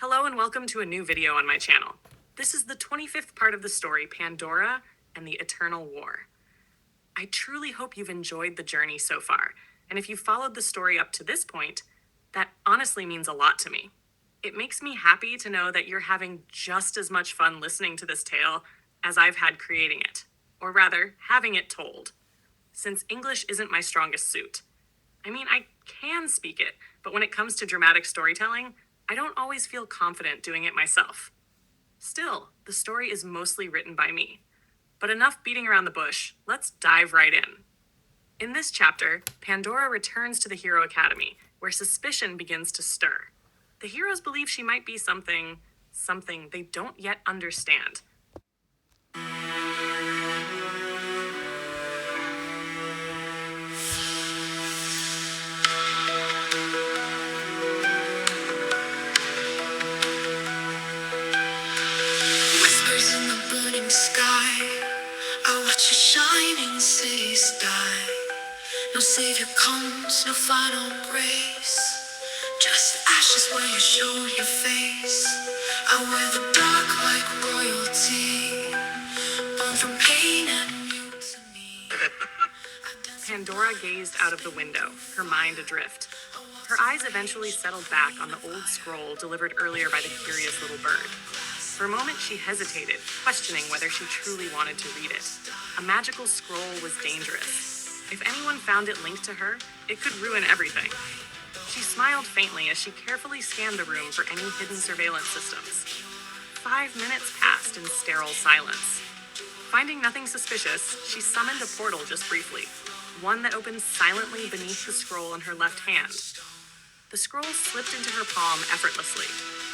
Hello and welcome to a new video on my channel. This is the 25th part of the story, Pandora and the Eternal War. I truly hope you've enjoyed the journey so far, and if you've followed the story up to this point, that honestly means a lot to me. It makes me happy to know that you're having just as much fun listening to this tale as I've had creating it, or rather, having it told, since English isn't my strongest suit. I mean, I can speak it, but when it comes to dramatic storytelling, I don't always feel confident doing it myself. Still, the story is mostly written by me. But enough beating around the bush, let's dive right in. In this chapter, Pandora returns to the Hero Academy, where suspicion begins to stir. The heroes believe she might be something they don't yet understand. Whispers in the burning sky, I watch a shining city die. No savior comes, no final grace, just ashes where you showed your face. I wear the dark like royalty, born from pain and new to me. Pandora gazed out of the window, her mind adrift. Her eyes eventually settled back on the old scroll delivered earlier by the curious little bird. For a moment, she hesitated, questioning whether she truly wanted to read it. A magical scroll was dangerous. If anyone found it linked to her, it could ruin everything. She smiled faintly as she carefully scanned the room for any hidden surveillance systems. 5 minutes passed in sterile silence. Finding nothing suspicious, she summoned a portal just briefly, one that opened silently beneath the scroll in her left hand. The scroll slipped into her palm effortlessly,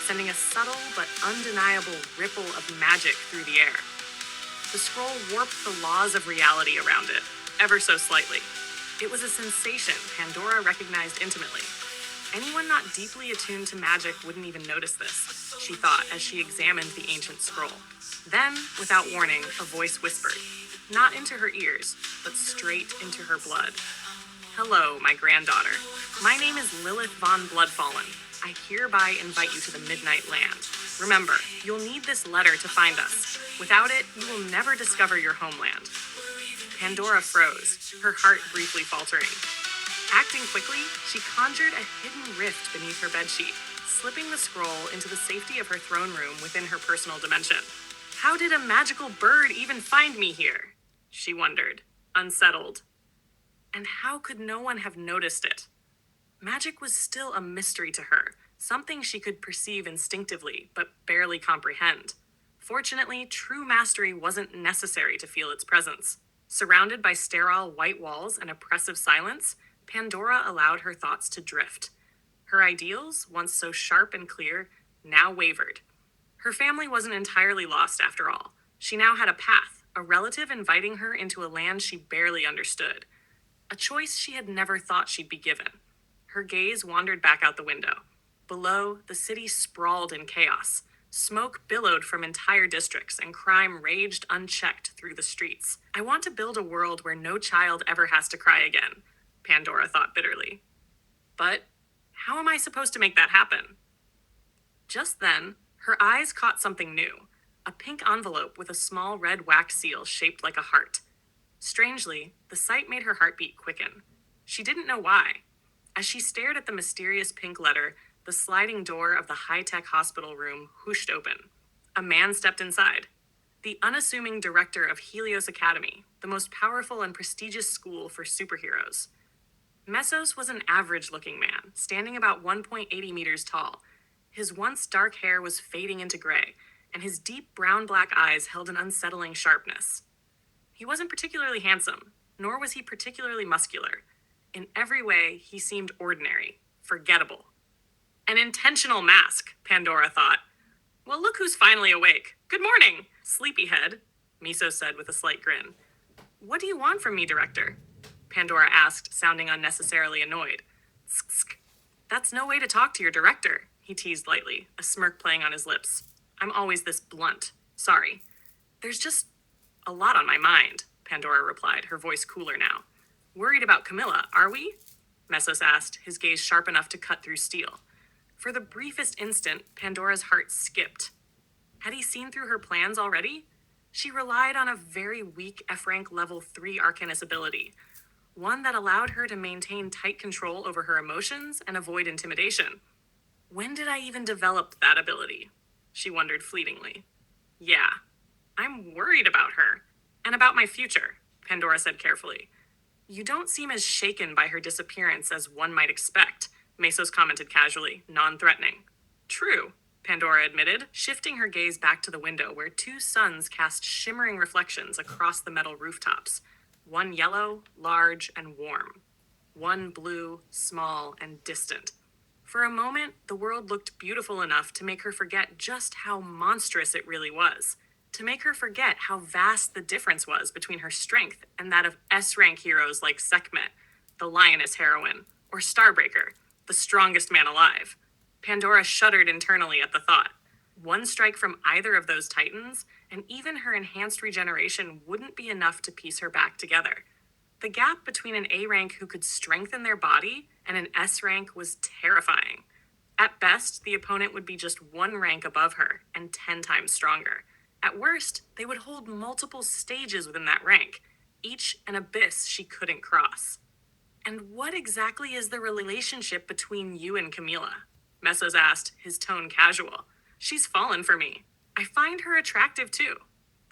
sending a subtle but undeniable ripple of magic through the air. The scroll warped the laws of reality around it, ever so slightly. It was a sensation Pandora recognized intimately. Anyone not deeply attuned to magic wouldn't even notice this, she thought as she examined the ancient scroll. Then, without warning, a voice whispered, not into her ears, but straight into her blood. Hello, my granddaughter. My name is Lilith von Bloodfallen. I hereby invite you to the Midnight Land. Remember, you'll need this letter to find us. Without it, you will never discover your homeland. Pandora froze, her heart briefly faltering. Acting quickly, she conjured a hidden rift beneath her bedsheet, slipping the scroll into the safety of her throne room within her personal dimension. How did a magical bird even find me here? She wondered, unsettled. And how could no one have noticed it? Magic was still a mystery to her, something she could perceive instinctively, but barely comprehend. Fortunately, true mastery wasn't necessary to feel its presence. Surrounded by sterile white walls and oppressive silence, Pandora allowed her thoughts to drift. Her ideals, once so sharp and clear, now wavered. Her family wasn't entirely lost after all. She now had a path, a relative inviting her into a land she barely understood. A choice she had never thought she'd be given. Her gaze wandered back out the window. Below, the city sprawled in chaos. Smoke billowed from entire districts, and crime raged unchecked through the streets. I want to build a world where no child ever has to cry again, Pandora thought bitterly. But how am I supposed to make that happen? Just then, her eyes caught something new, a pink envelope with a small red wax seal shaped like a heart. Strangely, the sight made her heartbeat quicken. She didn't know why. As she stared at the mysterious pink letter, the sliding door of the high-tech hospital room whooshed open. A man stepped inside. The unassuming director of Helios Academy, the most powerful and prestigious school for superheroes. Mesos was an average-looking man, standing about 1.80 meters tall. His once dark hair was fading into gray, and his deep brown-black eyes held an unsettling sharpness. He wasn't particularly handsome, nor was he particularly muscular. In every way, he seemed ordinary, forgettable. An intentional mask, Pandora thought. Well, look who's finally awake. Good morning, sleepyhead, Mesos said with a slight grin. What do you want from me, Director? Pandora asked, sounding unnecessarily annoyed. Tsk. That's no way to talk to your director, he teased lightly, a smirk playing on his lips. I'm always this blunt. Sorry. There's just a lot on my mind, Pandora replied, her voice cooler now. Worried about Camilla, are we? Mesos asked, his gaze sharp enough to cut through steel. For the briefest instant, Pandora's heart skipped. Had he seen through her plans already? She relied on a very weak F rank level 3 Arcanist ability, one that allowed her to maintain tight control over her emotions and avoid intimidation. When did I even develop that ability? She wondered fleetingly. Yeah, I'm worried about her. And about my future, Pandora said carefully. You don't seem as shaken by her disappearance as one might expect, Mesos commented casually, non-threatening. True, Pandora admitted, shifting her gaze back to the window where two suns cast shimmering reflections across the metal rooftops. One yellow, large, and warm. One blue, small, and distant. For a moment, the world looked beautiful enough to make her forget just how monstrous it really was. To make her forget how vast the difference was between her strength and that of S-rank heroes like Sekhmet, the lioness heroine, or Starbreaker, the strongest man alive. Pandora shuddered internally at the thought. One strike from either of those titans, and even her enhanced regeneration wouldn't be enough to piece her back together. The gap between an A rank who could strengthen their body and an S rank was terrifying. At best, the opponent would be just one rank above her and 10 times stronger. At worst, they would hold multiple stages within that rank, each an abyss she couldn't cross. And what exactly is the relationship between you and Camila? Mesos asked, his tone casual. She's fallen for me. I find her attractive too.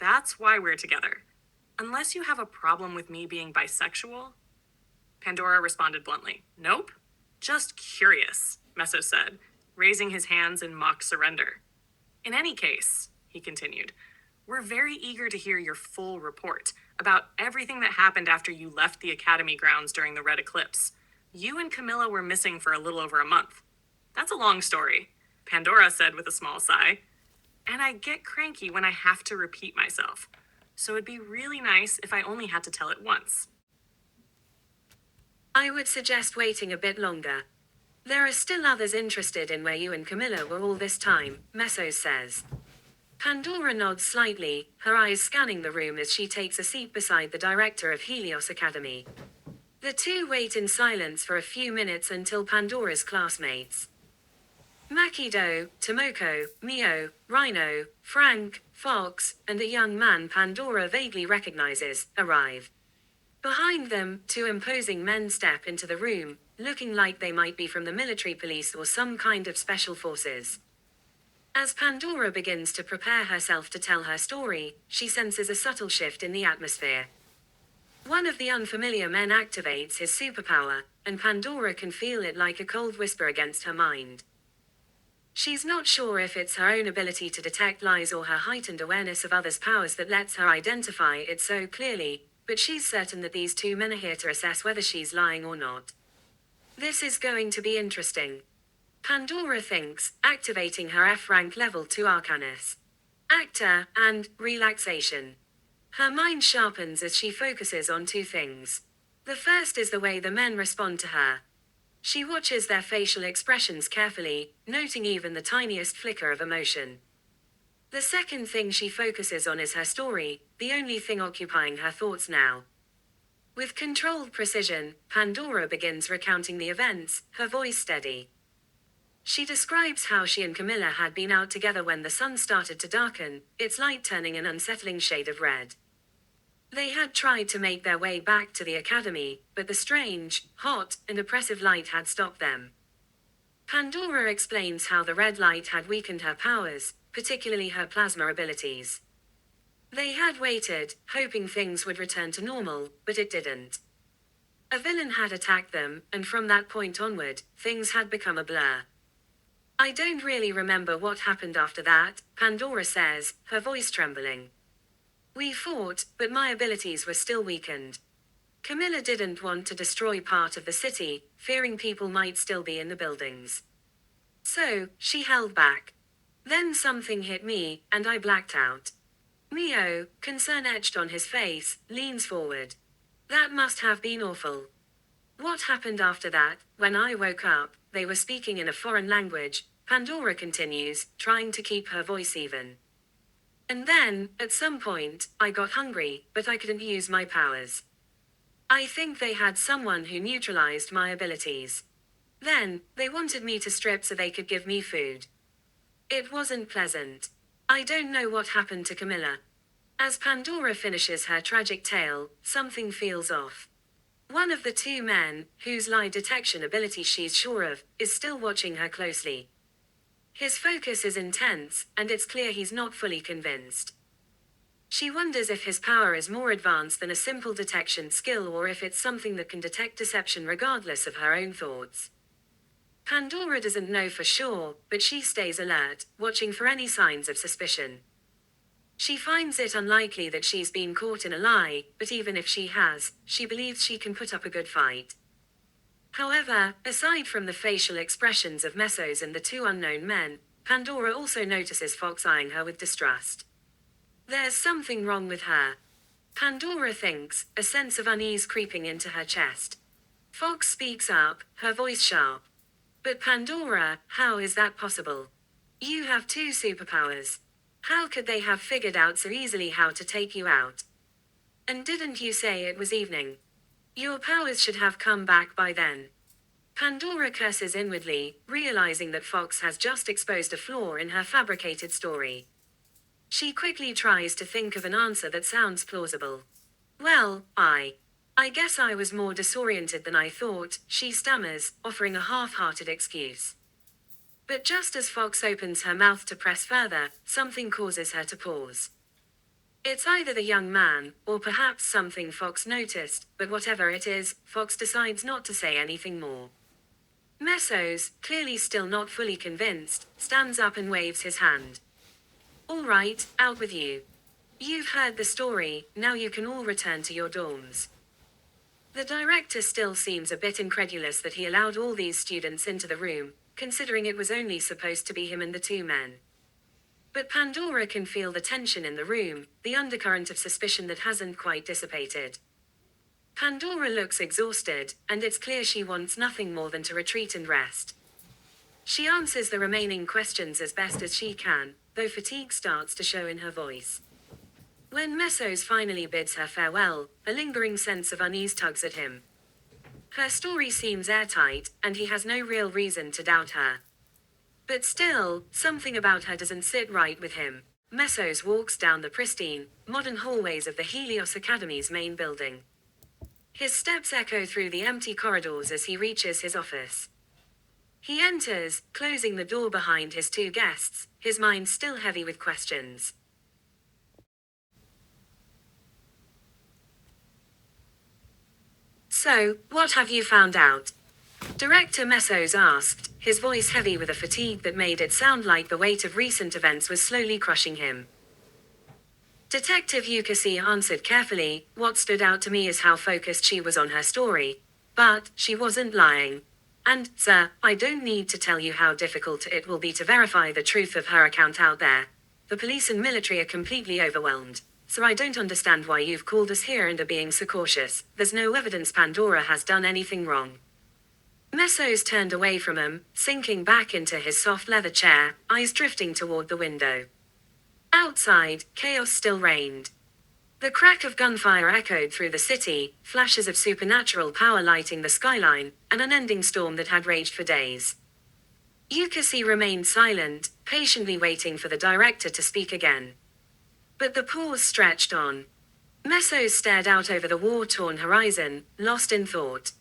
That's why we're together. Unless you have a problem with me being bisexual? Pandora responded bluntly. Nope. Just curious, Mesos said, raising his hands in mock surrender. In any case, he continued, we're very eager to hear your full report about everything that happened after you left the academy grounds during the red eclipse. You and Camilla were missing for a little over a month. That's a long story, Pandora said with a small sigh. And I get cranky when I have to repeat myself. So it'd be really nice if I only had to tell it once. I would suggest waiting a bit longer. There are still others interested in where you and Camilla were all this time, Mesos says. Pandora nods slightly, her eyes scanning the room as she takes a seat beside the director of Helios Academy. The two wait in silence for a few minutes until Pandora's classmates, Makido, Tomoko, Mio, Rhino, Frank, Fox, and a young man Pandora vaguely recognizes, arrive. Behind them, two imposing men step into the room, looking like they might be from the military police or some kind of special forces. As Pandora begins to prepare herself to tell her story, she senses a subtle shift in the atmosphere. One of the unfamiliar men activates his superpower, and Pandora can feel it like a cold whisper against her mind. She's not sure if it's her own ability to detect lies or her heightened awareness of others' powers that lets her identify it so clearly, but she's certain that these two men are here to assess whether she's lying or not. This is going to be interesting. Pandora thinks, activating her F-rank level 2 Arcanist. Actor, and relaxation. Her mind sharpens as she focuses on two things. The first is the way the men respond to her. She watches their facial expressions carefully, noting even the tiniest flicker of emotion. The second thing she focuses on is her story, the only thing occupying her thoughts now. With controlled precision, Pandora begins recounting the events, her voice steady. She describes how she and Camilla had been out together when the sun started to darken, its light turning an unsettling shade of red. They had tried to make their way back to the academy, but the strange, hot, and oppressive light had stopped them. Pandora explains how the red light had weakened her powers, particularly her plasma abilities. They had waited, hoping things would return to normal, but it didn't. A villain had attacked them, and from that point onward, things had become a blur. I don't really remember what happened after that, Pandora says, her voice trembling. We fought, but my abilities were still weakened. Camilla didn't want to destroy part of the city, fearing people might still be in the buildings. So, she held back. Then something hit me, and I blacked out. Mio, concern etched on his face, leans forward. That must have been awful. What happened after that? When I woke up, they were speaking in a foreign language, Pandora continues, trying to keep her voice even. And then, at some point, I got hungry, but I couldn't use my powers. I think they had someone who neutralized my abilities. Then, they wanted me to strip so they could give me food. It wasn't pleasant. I don't know what happened to Camilla. As Pandora finishes her tragic tale, something feels off. One of the two men, whose lie detection ability she's sure of, is still watching her closely. His focus is intense, and it's clear he's not fully convinced. She wonders if his power is more advanced than a simple detection skill or if it's something that can detect deception regardless of her own thoughts. Pandora doesn't know for sure, but she stays alert, watching for any signs of suspicion. She finds it unlikely that she's been caught in a lie, but even if she has, she believes she can put up a good fight. However, aside from the facial expressions of Messos and the two unknown men, Pandora also notices Fox eyeing her with distrust. There's something wrong with her. Pandora thinks, a sense of unease creeping into her chest. Fox speaks up, her voice sharp. But Pandora, how is that possible? You have two superpowers. How could they have figured out so easily how to take you out? And didn't you say it was evening? Your powers should have come back by then. Pandora curses inwardly, realizing that Fox has just exposed a flaw in her fabricated story. She quickly tries to think of an answer that sounds plausible. Well, I guess I was more disoriented than I thought, she stammers, offering a half-hearted excuse. But just as Fox opens her mouth to press further, something causes her to pause. It's either the young man, or perhaps something Fox noticed, but whatever it is, Fox decides not to say anything more. Messos, clearly still not fully convinced, stands up and waves his hand. All right, out with you. You've heard the story, now you can all return to your dorms. The director still seems a bit incredulous that he allowed all these students into the room, considering it was only supposed to be him and the two men. But Pandora can feel the tension in the room, the undercurrent of suspicion that hasn't quite dissipated. Pandora looks exhausted, and it's clear she wants nothing more than to retreat and rest. She answers the remaining questions as best as she can, though fatigue starts to show in her voice. When Messos finally bids her farewell, a lingering sense of unease tugs at him. Her story seems airtight, and he has no real reason to doubt her. But still, something about her doesn't sit right with him. Messos walks down the pristine, modern hallways of the Helios Academy's main building. His steps echo through the empty corridors as he reaches his office. He enters, closing the door behind his two guests, his mind still heavy with questions. So, what have you found out? Director Messos asked, his voice heavy with a fatigue that made it sound like the weight of recent events was slowly crushing him. Detective Yukasi answered carefully, what stood out to me is how focused she was on her story. But, she wasn't lying. And, sir, I don't need to tell you how difficult it will be to verify the truth of her account out there. The police and military are completely overwhelmed. So I don't understand why you've called us here and are being so cautious. There's no evidence Pandora has done anything wrong. Messos turned away from him, sinking back into his soft leather chair, eyes drifting toward the window. Outside, chaos still reigned. The crack of gunfire echoed through the city, flashes of supernatural power lighting the skyline, an unending storm that had raged for days. Yukasi remained silent, patiently waiting for the director to speak again. But the pause stretched on. Messos stared out over the war-torn horizon, lost in thought.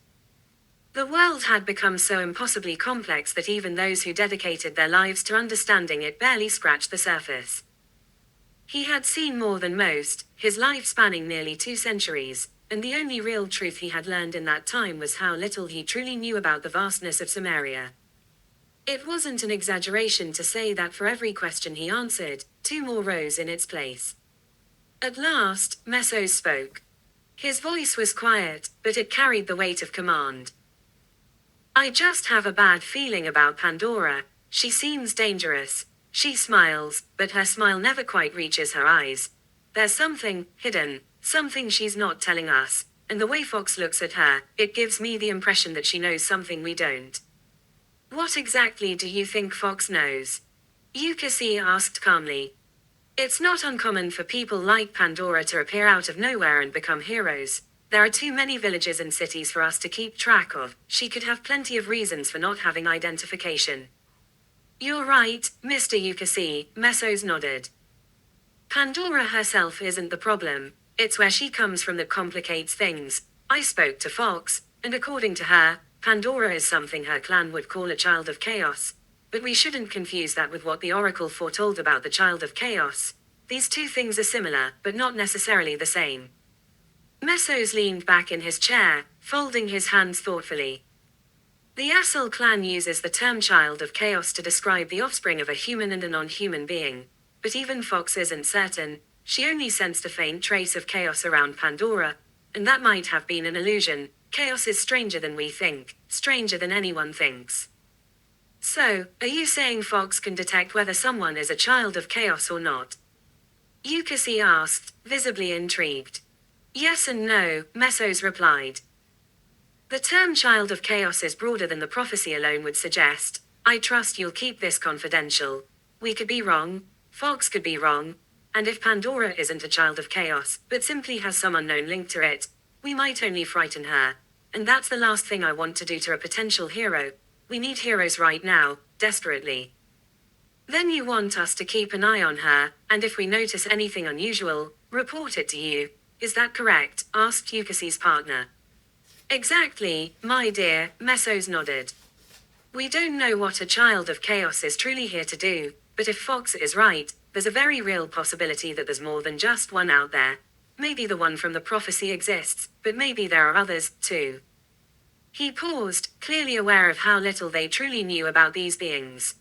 The world had become so impossibly complex that even those who dedicated their lives to understanding it barely scratched the surface. He had seen more than most, his life spanning nearly 2 centuries, and the only real truth he had learned in that time was how little he truly knew about the vastness of Samaria. It wasn't an exaggeration to say that for every question he answered, 2 more rose in its place. At last, Messos spoke. His voice was quiet, but it carried the weight of command. I just have a bad feeling about Pandora. She seems dangerous. She smiles, but her smile never quite reaches her eyes. There's something hidden, something she's not telling us, and the way Fox looks at her, it gives me the impression that she knows something we don't. What exactly do you think Fox knows? Yukasi asked calmly. It's not uncommon for people like Pandora to appear out of nowhere and become heroes. There are too many villages and cities for us to keep track of. She could have plenty of reasons for not having identification. You're right, Mr. Ukasi, Mesos nodded. Pandora herself isn't the problem. It's where she comes from that complicates things. I spoke to Fox, and according to her, Pandora is something her clan would call a child of chaos. But we shouldn't confuse that with what the Oracle foretold about the child of chaos. These two things are similar, but not necessarily the same. Mesos leaned back in his chair, folding his hands thoughtfully. The Asil clan uses the term child of chaos to describe the offspring of a human and a non-human being. But even Fox isn't certain. She only sensed a faint trace of chaos around Pandora, and that might have been an illusion. Chaos is stranger than we think, stranger than anyone thinks. So, are you saying Fox can detect whether someone is a child of chaos or not? Ukasi asked, visibly intrigued. Yes and no, Mesos replied. The term child of chaos is broader than the prophecy alone would suggest. I trust you'll keep this confidential. We could be wrong, Fox could be wrong, and if Pandora isn't a child of chaos, but simply has some unknown link to it, we might only frighten her. And that's the last thing I want to do to a potential hero. We need heroes right now, desperately. Then you want us to keep an eye on her, and if we notice anything unusual, report it to you. Is that correct? Asked Ukasi's partner. Exactly, my dear, Mesos nodded. We don't know what a child of chaos is truly here to do, but if Fox is right, there's a very real possibility that there's more than just one out there. Maybe the one from the prophecy exists, but maybe there are others, too. He paused, clearly aware of how little they truly knew about these beings.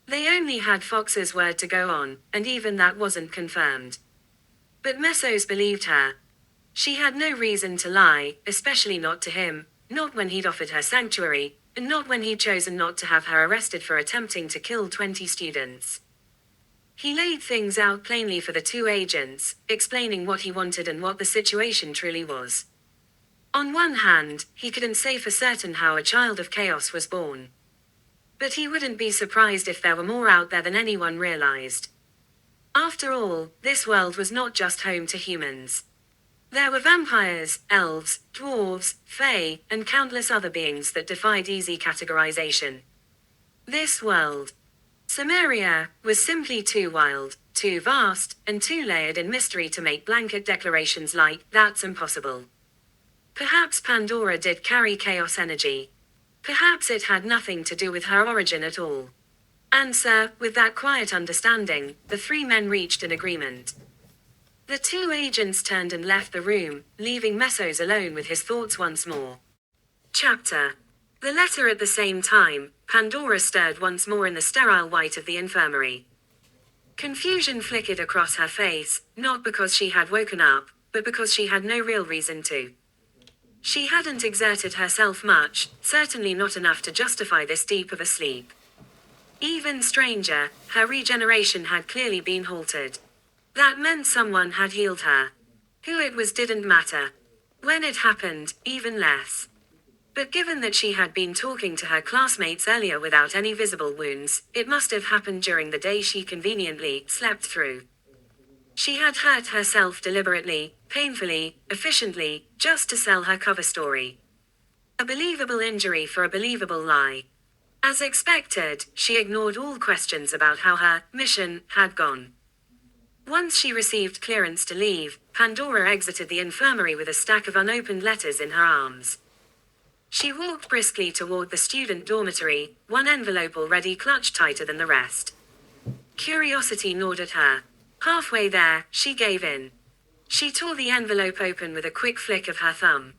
They only had Fox's word to go on, and even that wasn't confirmed. But Mesos believed her. She had no reason to lie, especially not to him, not when he'd offered her sanctuary, and not when he'd chosen not to have her arrested for attempting to kill 20 students. He laid things out plainly for the two agents, explaining what he wanted and what the situation truly was. On one hand, he couldn't say for certain how a child of chaos was born. But he wouldn't be surprised if there were more out there than anyone realized. After all, this world was not just home to humans. There were vampires, elves, dwarves, fae, and countless other beings that defied easy categorization. This world, Samaria, was simply too wild, too vast, and too layered in mystery to make blanket declarations like, that's impossible. Perhaps Pandora did carry chaos energy. Perhaps it had nothing to do with her origin at all. And with that quiet understanding, the three men reached an agreement. The two agents turned and left the room, leaving Mesos alone with his thoughts once more. Chapter. The letter at the same time, Pandora stirred once more in the sterile white of the infirmary. Confusion flickered across her face, not because she had woken up, but because she had no real reason to. She hadn't exerted herself much, certainly not enough to justify this deep of a sleep. Even stranger, her regeneration had clearly been halted. That meant someone had healed her. Who it was didn't matter. When it happened, even less. But given that she had been talking to her classmates earlier without any visible wounds, it must have happened during the day she conveniently slept through. She had hurt herself deliberately, painfully, efficiently, just to sell her cover story. A believable injury for a believable lie. As expected, she ignored all questions about how her mission had gone. Once she received clearance to leave, Pandora exited the infirmary with a stack of unopened letters in her arms. She walked briskly toward the student dormitory, one envelope already clutched tighter than the rest. Curiosity gnawed at her. Halfway there, she gave in. She tore the envelope open with a quick flick of her thumb.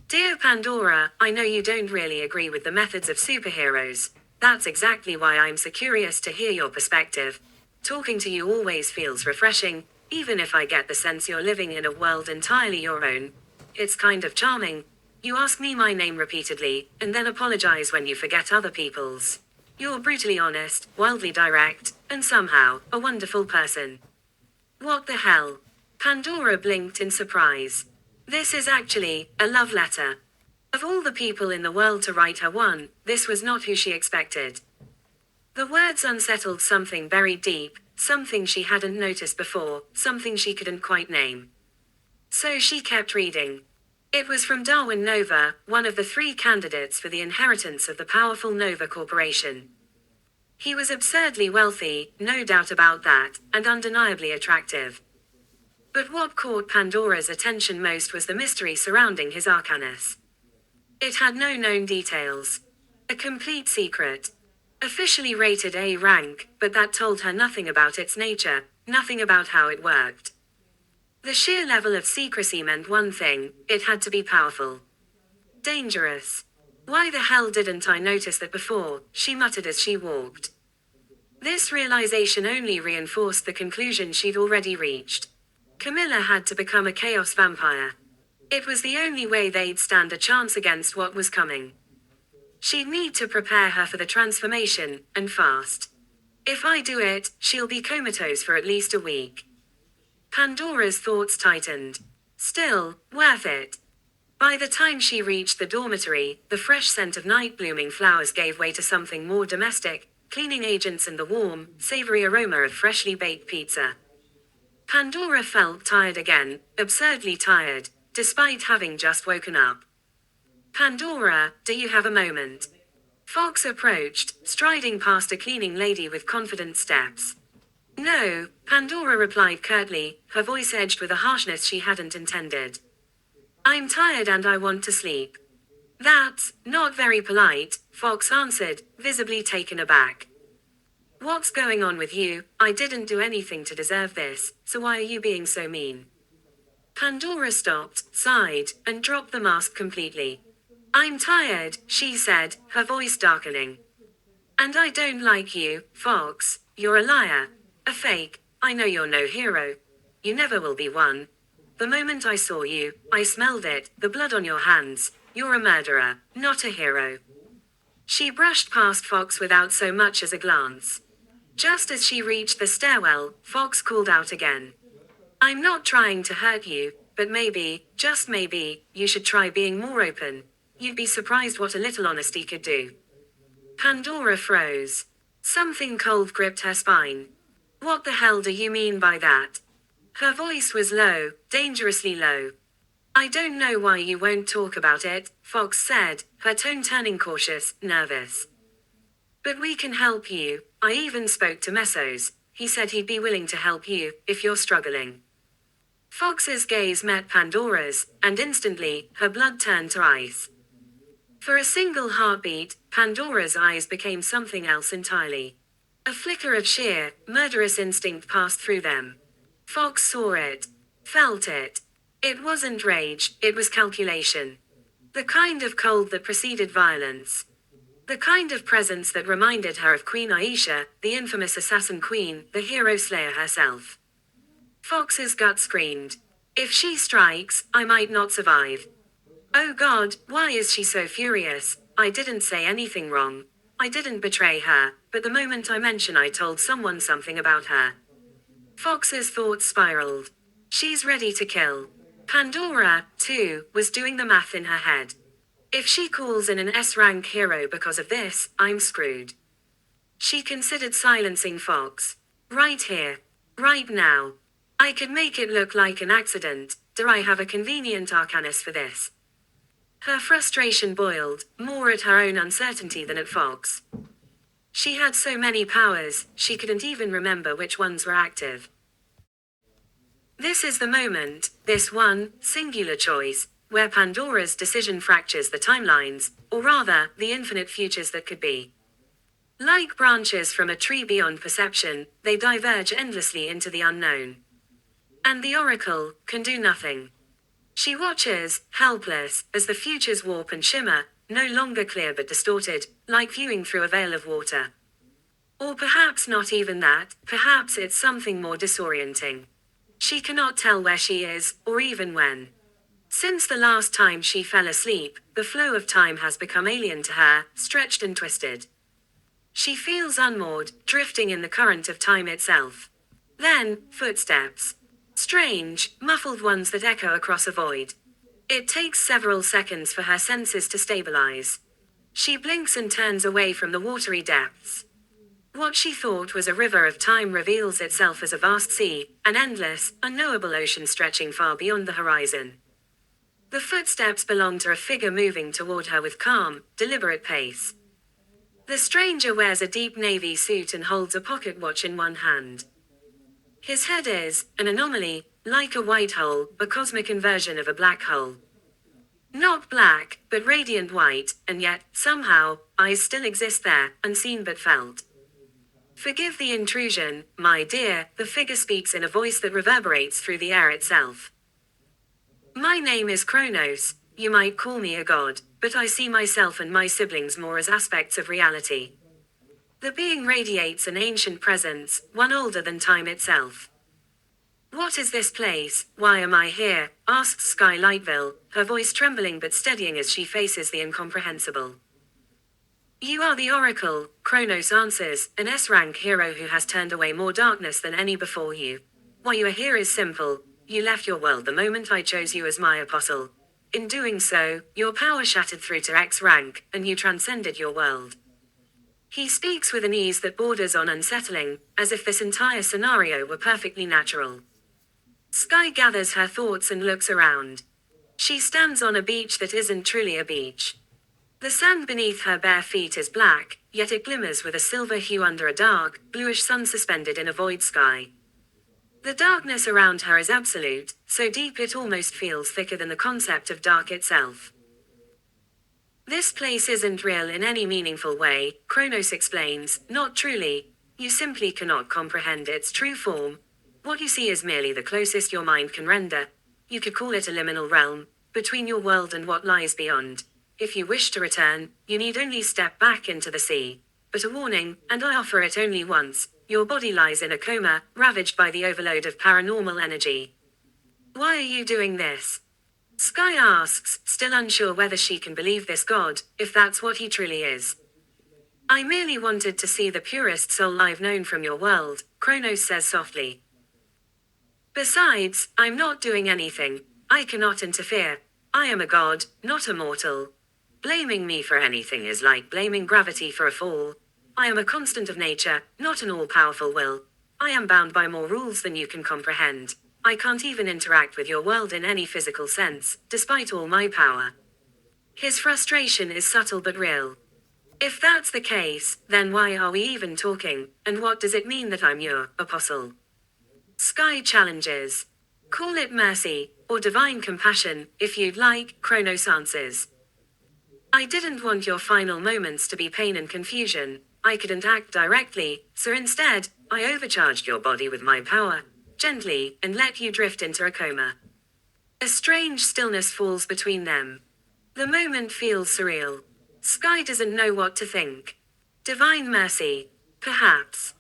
Dear Pandora, I know you don't really agree with the methods of superheroes. That's exactly why I'm so curious to hear your perspective. Talking to you always feels refreshing, even if I get the sense you're living in a world entirely your own. It's kind of charming. You ask me my name repeatedly, and then apologize when you forget other people's. You're brutally honest, wildly direct, and somehow, a wonderful person. What the hell? Pandora blinked in surprise. This is actually a love letter. Of all the people in the world to write her one, this was not who she expected. The words unsettled something buried deep, something she hadn't noticed before, something she couldn't quite name. So she kept reading. It was from Darwin Nova, one of the 3 candidates for the inheritance of the powerful Nova Corporation. He was absurdly wealthy, no doubt about that, and undeniably attractive. But what caught Pandora's attention most was the mystery surrounding his arcanus. It had no known details. A complete secret. Officially rated A rank, but that told her nothing about its nature, nothing about how it worked. The sheer level of secrecy meant one thing: it had to be powerful. Dangerous. Why the hell didn't I notice that before, she muttered as she walked. This realization only reinforced the conclusion she'd already reached. Camilla had to become a chaos vampire. It was the only way they'd stand a chance against what was coming. She'd need to prepare her for the transformation, and fast. If I do it, she'll be comatose for at least a week. Pandora's thoughts tightened. Still, worth it. By the time she reached the dormitory, the fresh scent of night-blooming flowers gave way to something more domestic, cleaning agents and the warm, savory aroma of freshly baked pizza. Pandora felt tired again, absurdly tired, despite having just woken up. Pandora, do you have a moment? Fox approached, striding past a cleaning lady with confident steps. No, Pandora replied curtly, her voice edged with a harshness she hadn't intended. I'm tired and I want to sleep. That's not very polite, Fox answered, visibly taken aback. What's going on with you? I didn't do anything to deserve this, so why are you being so mean? Pandora stopped, sighed, and dropped the mask completely. I'm tired, she said, her voice darkening. And I don't like you, Fox. You're a liar. A fake. I know you're no hero. You never will be one. The moment I saw you, I smelled it, the blood on your hands. You're a murderer, not a hero. She brushed past Fox without so much as a glance. Just as she reached the stairwell, Fox called out again. I'm not trying to hurt you, but maybe, just maybe, you should try being more open. You'd be surprised what a little honesty could do. Pandora froze. Something cold gripped her spine. What the hell do you mean by that? Her voice was low, dangerously low. I don't know why you won't talk about it, Fox said, her tone turning cautious, nervous. But we can help you. I even spoke to Mesos. He said he'd be willing to help you, if you're struggling. Fox's gaze met Pandora's, and instantly, her blood turned to ice. For a single heartbeat, Pandora's eyes became something else entirely. A flicker of sheer, murderous instinct passed through them. Fox saw it. Felt it. It wasn't rage, it was calculation. The kind of cold that preceded violence. The kind of presence that reminded her of Queen Aisha, the infamous assassin queen, the hero slayer herself. Fox's gut screamed. If she strikes, I might not survive. Oh God, why is she so furious? I didn't say anything wrong. I didn't betray her, but the moment I mention I told someone something about her. Fox's thoughts spiraled. She's ready to kill. Pandora, too, was doing the math in her head. If she calls in an S-rank hero because of this, I'm screwed. She considered silencing Fox. Right here. Right now. I could make it look like an accident. Do I have a convenient arcanus for this? Her frustration boiled, more at her own uncertainty than at Fox. She had so many powers, she couldn't even remember which ones were active. This is the moment, this one, singular choice, where Pandora's decision fractures the timelines, or rather, the infinite futures that could be. Like branches from a tree beyond perception, they diverge endlessly into the unknown. And the Oracle can do nothing. She watches, helpless, as the futures warp and shimmer, no longer clear but distorted, like viewing through a veil of water. Or perhaps not even that, perhaps it's something more disorienting. She cannot tell where she is, or even when. Since the last time she fell asleep, the flow of time has become alien to her, stretched and twisted. She feels unmoored, drifting in the current of time itself. Then, footsteps. Strange, muffled ones that echo across a void. It takes several seconds for her senses to stabilize. She blinks and turns away from the watery depths. What she thought was a river of time reveals itself as a vast sea, an endless, unknowable ocean stretching far beyond the horizon. The footsteps belong to a figure moving toward her with calm, deliberate pace. The stranger wears a deep navy suit and holds a pocket watch in one hand. His head is an anomaly, like a white hole, a cosmic inversion of a black hole. Not black, but radiant white, and yet, somehow, eyes still exist there, unseen but felt. Forgive the intrusion, my dear, the figure speaks in a voice that reverberates through the air itself. My name is Kronos, you might call me a god, but I see myself and my siblings more as aspects of reality. The being radiates an ancient presence, one older than time itself. What is this place? Why am I here? Asks Sky Lightville, her voice trembling but steadying as she faces the incomprehensible. You are the Oracle, Kronos answers, an S-rank hero who has turned away more darkness than any before you. Why you are here is simple. You left your world the moment I chose you as my apostle. In doing so, your power shattered through to X rank, and you transcended your world. He speaks with an ease that borders on unsettling, as if this entire scenario were perfectly natural. Sky gathers her thoughts and looks around. She stands on a beach that isn't truly a beach. The sand beneath her bare feet is black, yet it glimmers with a silver hue under a dark, bluish sun suspended in a void sky. The darkness around her is absolute, so deep it almost feels thicker than the concept of dark itself. This place isn't real in any meaningful way, Kronos explains, not truly. You simply cannot comprehend its true form. What you see is merely the closest your mind can render. You could call it a liminal realm, between your world and what lies beyond. If you wish to return, you need only step back into the sea. But a warning, and I offer it only once, your body lies in a coma, ravaged by the overload of paranormal energy. Why are you doing this? Sky asks, still unsure whether she can believe this god, if that's what he truly is. I merely wanted to see the purest soul I've known from your world, Kronos says softly. Besides, I'm not doing anything. I cannot interfere. I am a god, not a mortal. Blaming me for anything is like blaming gravity for a fall. I am a constant of nature, not an all-powerful will. I am bound by more rules than you can comprehend. I can't even interact with your world in any physical sense, despite all my power. His frustration is subtle but real. If that's the case, then why are we even talking, and what does it mean that I'm your apostle? Sky challenges. Call it mercy, or divine compassion, if you'd like, Kronos answers. I didn't want your final moments to be pain and confusion. I couldn't act directly, so instead, I overcharged your body with my power, gently, and let you drift into a coma. A strange stillness falls between them. The moment feels surreal. Sky doesn't know what to think. Divine mercy. Perhaps.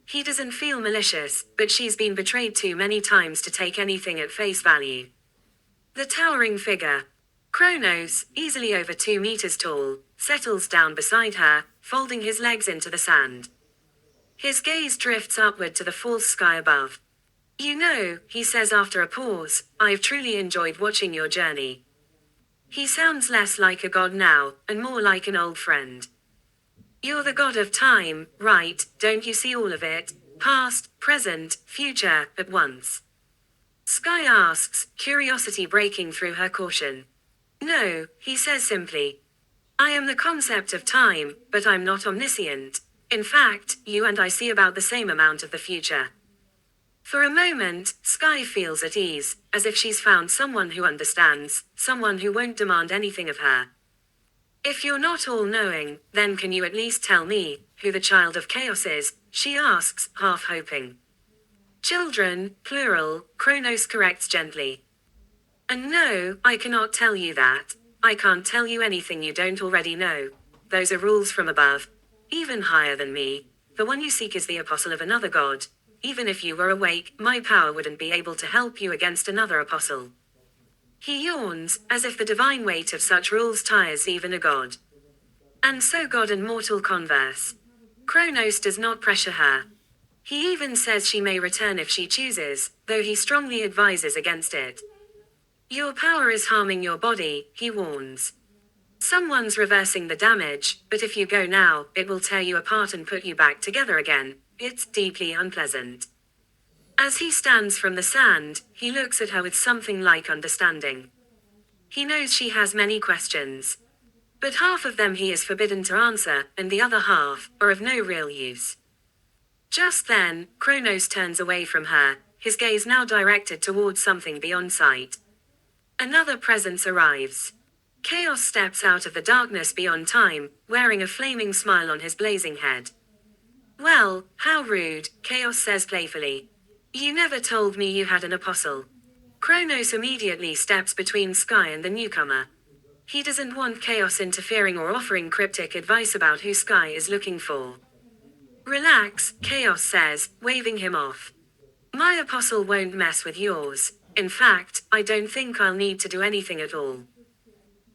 He doesn't feel malicious, but she's been betrayed too many times to take anything at face value. The towering figure, Kronos, easily over 2 meters tall, settles down beside her, folding his legs into the sand. His gaze drifts upward to the false sky above. You know, he says after a pause, I've truly enjoyed watching your journey. He sounds less like a god now, and more like an old friend. You're the god of time, right? Don't you see all of it? Past, present, future, at once. Sky asks, curiosity breaking through her caution. No, he says simply. I am the concept of time, but I'm not omniscient. In fact, you and I see about the same amount of the future. For a moment, Sky feels at ease, as if she's found someone who understands, someone who won't demand anything of her. If you're not all-knowing, then can you at least tell me, who the child of chaos is, she asks, half hoping. Children, plural, Kronos corrects gently. And no, I cannot tell you that. I can't tell you anything you don't already know. Those are rules from above. Even higher than me. The one you seek is the apostle of another god. Even if you were awake, my power wouldn't be able to help you against another apostle. He yawns, as if the divine weight of such rules tires even a god. And so god and mortal converse. Kronos does not pressure her. He even says she may return if she chooses, though he strongly advises against it. Your power is harming your body, he warns. Someone's reversing the damage, but if you go now, it will tear you apart and put you back together again. It's deeply unpleasant. As he stands from the sand, he looks at her with something like understanding. He knows she has many questions. But half of them he is forbidden to answer, and the other half are of no real use. Just then, Kronos turns away from her, his gaze now directed towards something beyond sight. Another presence arrives. Chaos steps out of the darkness beyond time, wearing a flaming smile on his blazing head. Well, how rude, Chaos says playfully. You never told me you had an apostle. Kronos immediately steps between Sky and the newcomer. He doesn't want Chaos interfering or offering cryptic advice about who Sky is looking for. Relax, Chaos says, waving him off. My apostle won't mess with yours. In fact, I don't think I'll need to do anything at all.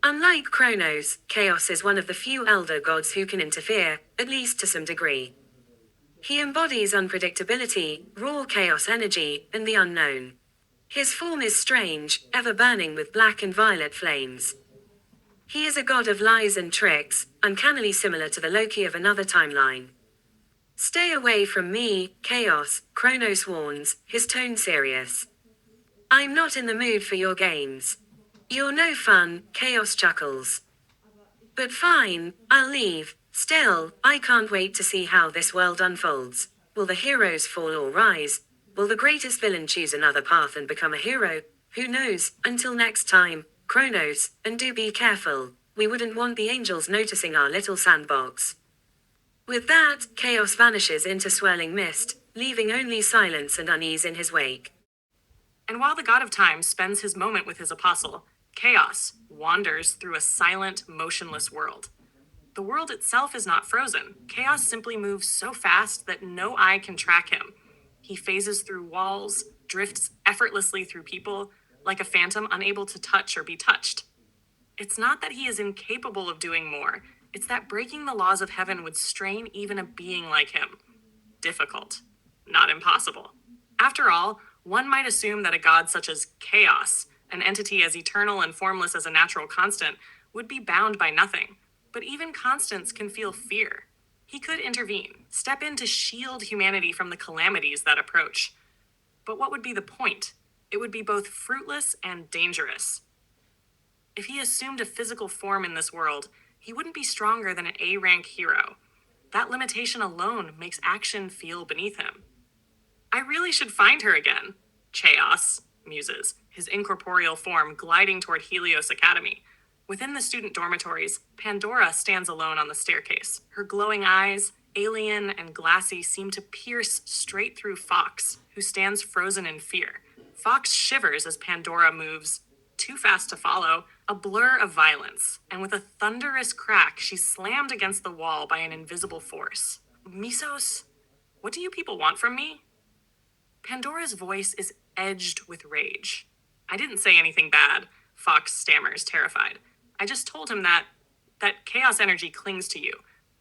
Unlike Kronos, Chaos is one of the few elder gods who can interfere, at least to some degree. He embodies unpredictability, raw chaos energy, and the unknown. His form is strange, ever burning with black and violet flames. He is a god of lies and tricks, uncannily similar to the Loki of another timeline. Stay away from me, Chaos, Kronos warns, his tone serious. I'm not in the mood for your games. You're no fun, Chaos chuckles. But fine, I'll leave. Still, I can't wait to see how this world unfolds. Will the heroes fall or rise? Will the greatest villain choose another path and become a hero? Who knows? Until next time, Kronos, and do be careful. We wouldn't want the angels noticing our little sandbox. With that, Chaos vanishes into swirling mist, leaving only silence and unease in his wake. And while the god of time spends his moment with his apostle, Chaos wanders through a silent, motionless world. The world itself is not frozen. Chaos simply moves so fast that no eye can track him. He phases through walls, drifts effortlessly through people, like a phantom unable to touch or be touched. It's not that he is incapable of doing more. It's that breaking the laws of heaven would strain even a being like him. Difficult, not impossible. After all, one might assume that a god such as Chaos, an entity as eternal and formless as a natural constant, would be bound by nothing. But even constants can feel fear. He could intervene, step in to shield humanity from the calamities that approach. But what would be the point? It would be both fruitless and dangerous. If he assumed a physical form in this world, he wouldn't be stronger than an A-rank hero. That limitation alone makes action feel beneath him. I really should find her again, Chaos muses, his incorporeal form gliding toward Helios Academy. Within the student dormitories, Pandora stands alone on the staircase. Her glowing eyes, alien and glassy, seem to pierce straight through Fox, who stands frozen in fear. Fox shivers as Pandora moves, too fast to follow, a blur of violence, and with a thunderous crack, she's slammed against the wall by an invisible force. Misos, what do you people want from me? Pandora's voice is edged with rage. I didn't say anything bad, Fox stammers, terrified. I just told him that chaos energy clings to you.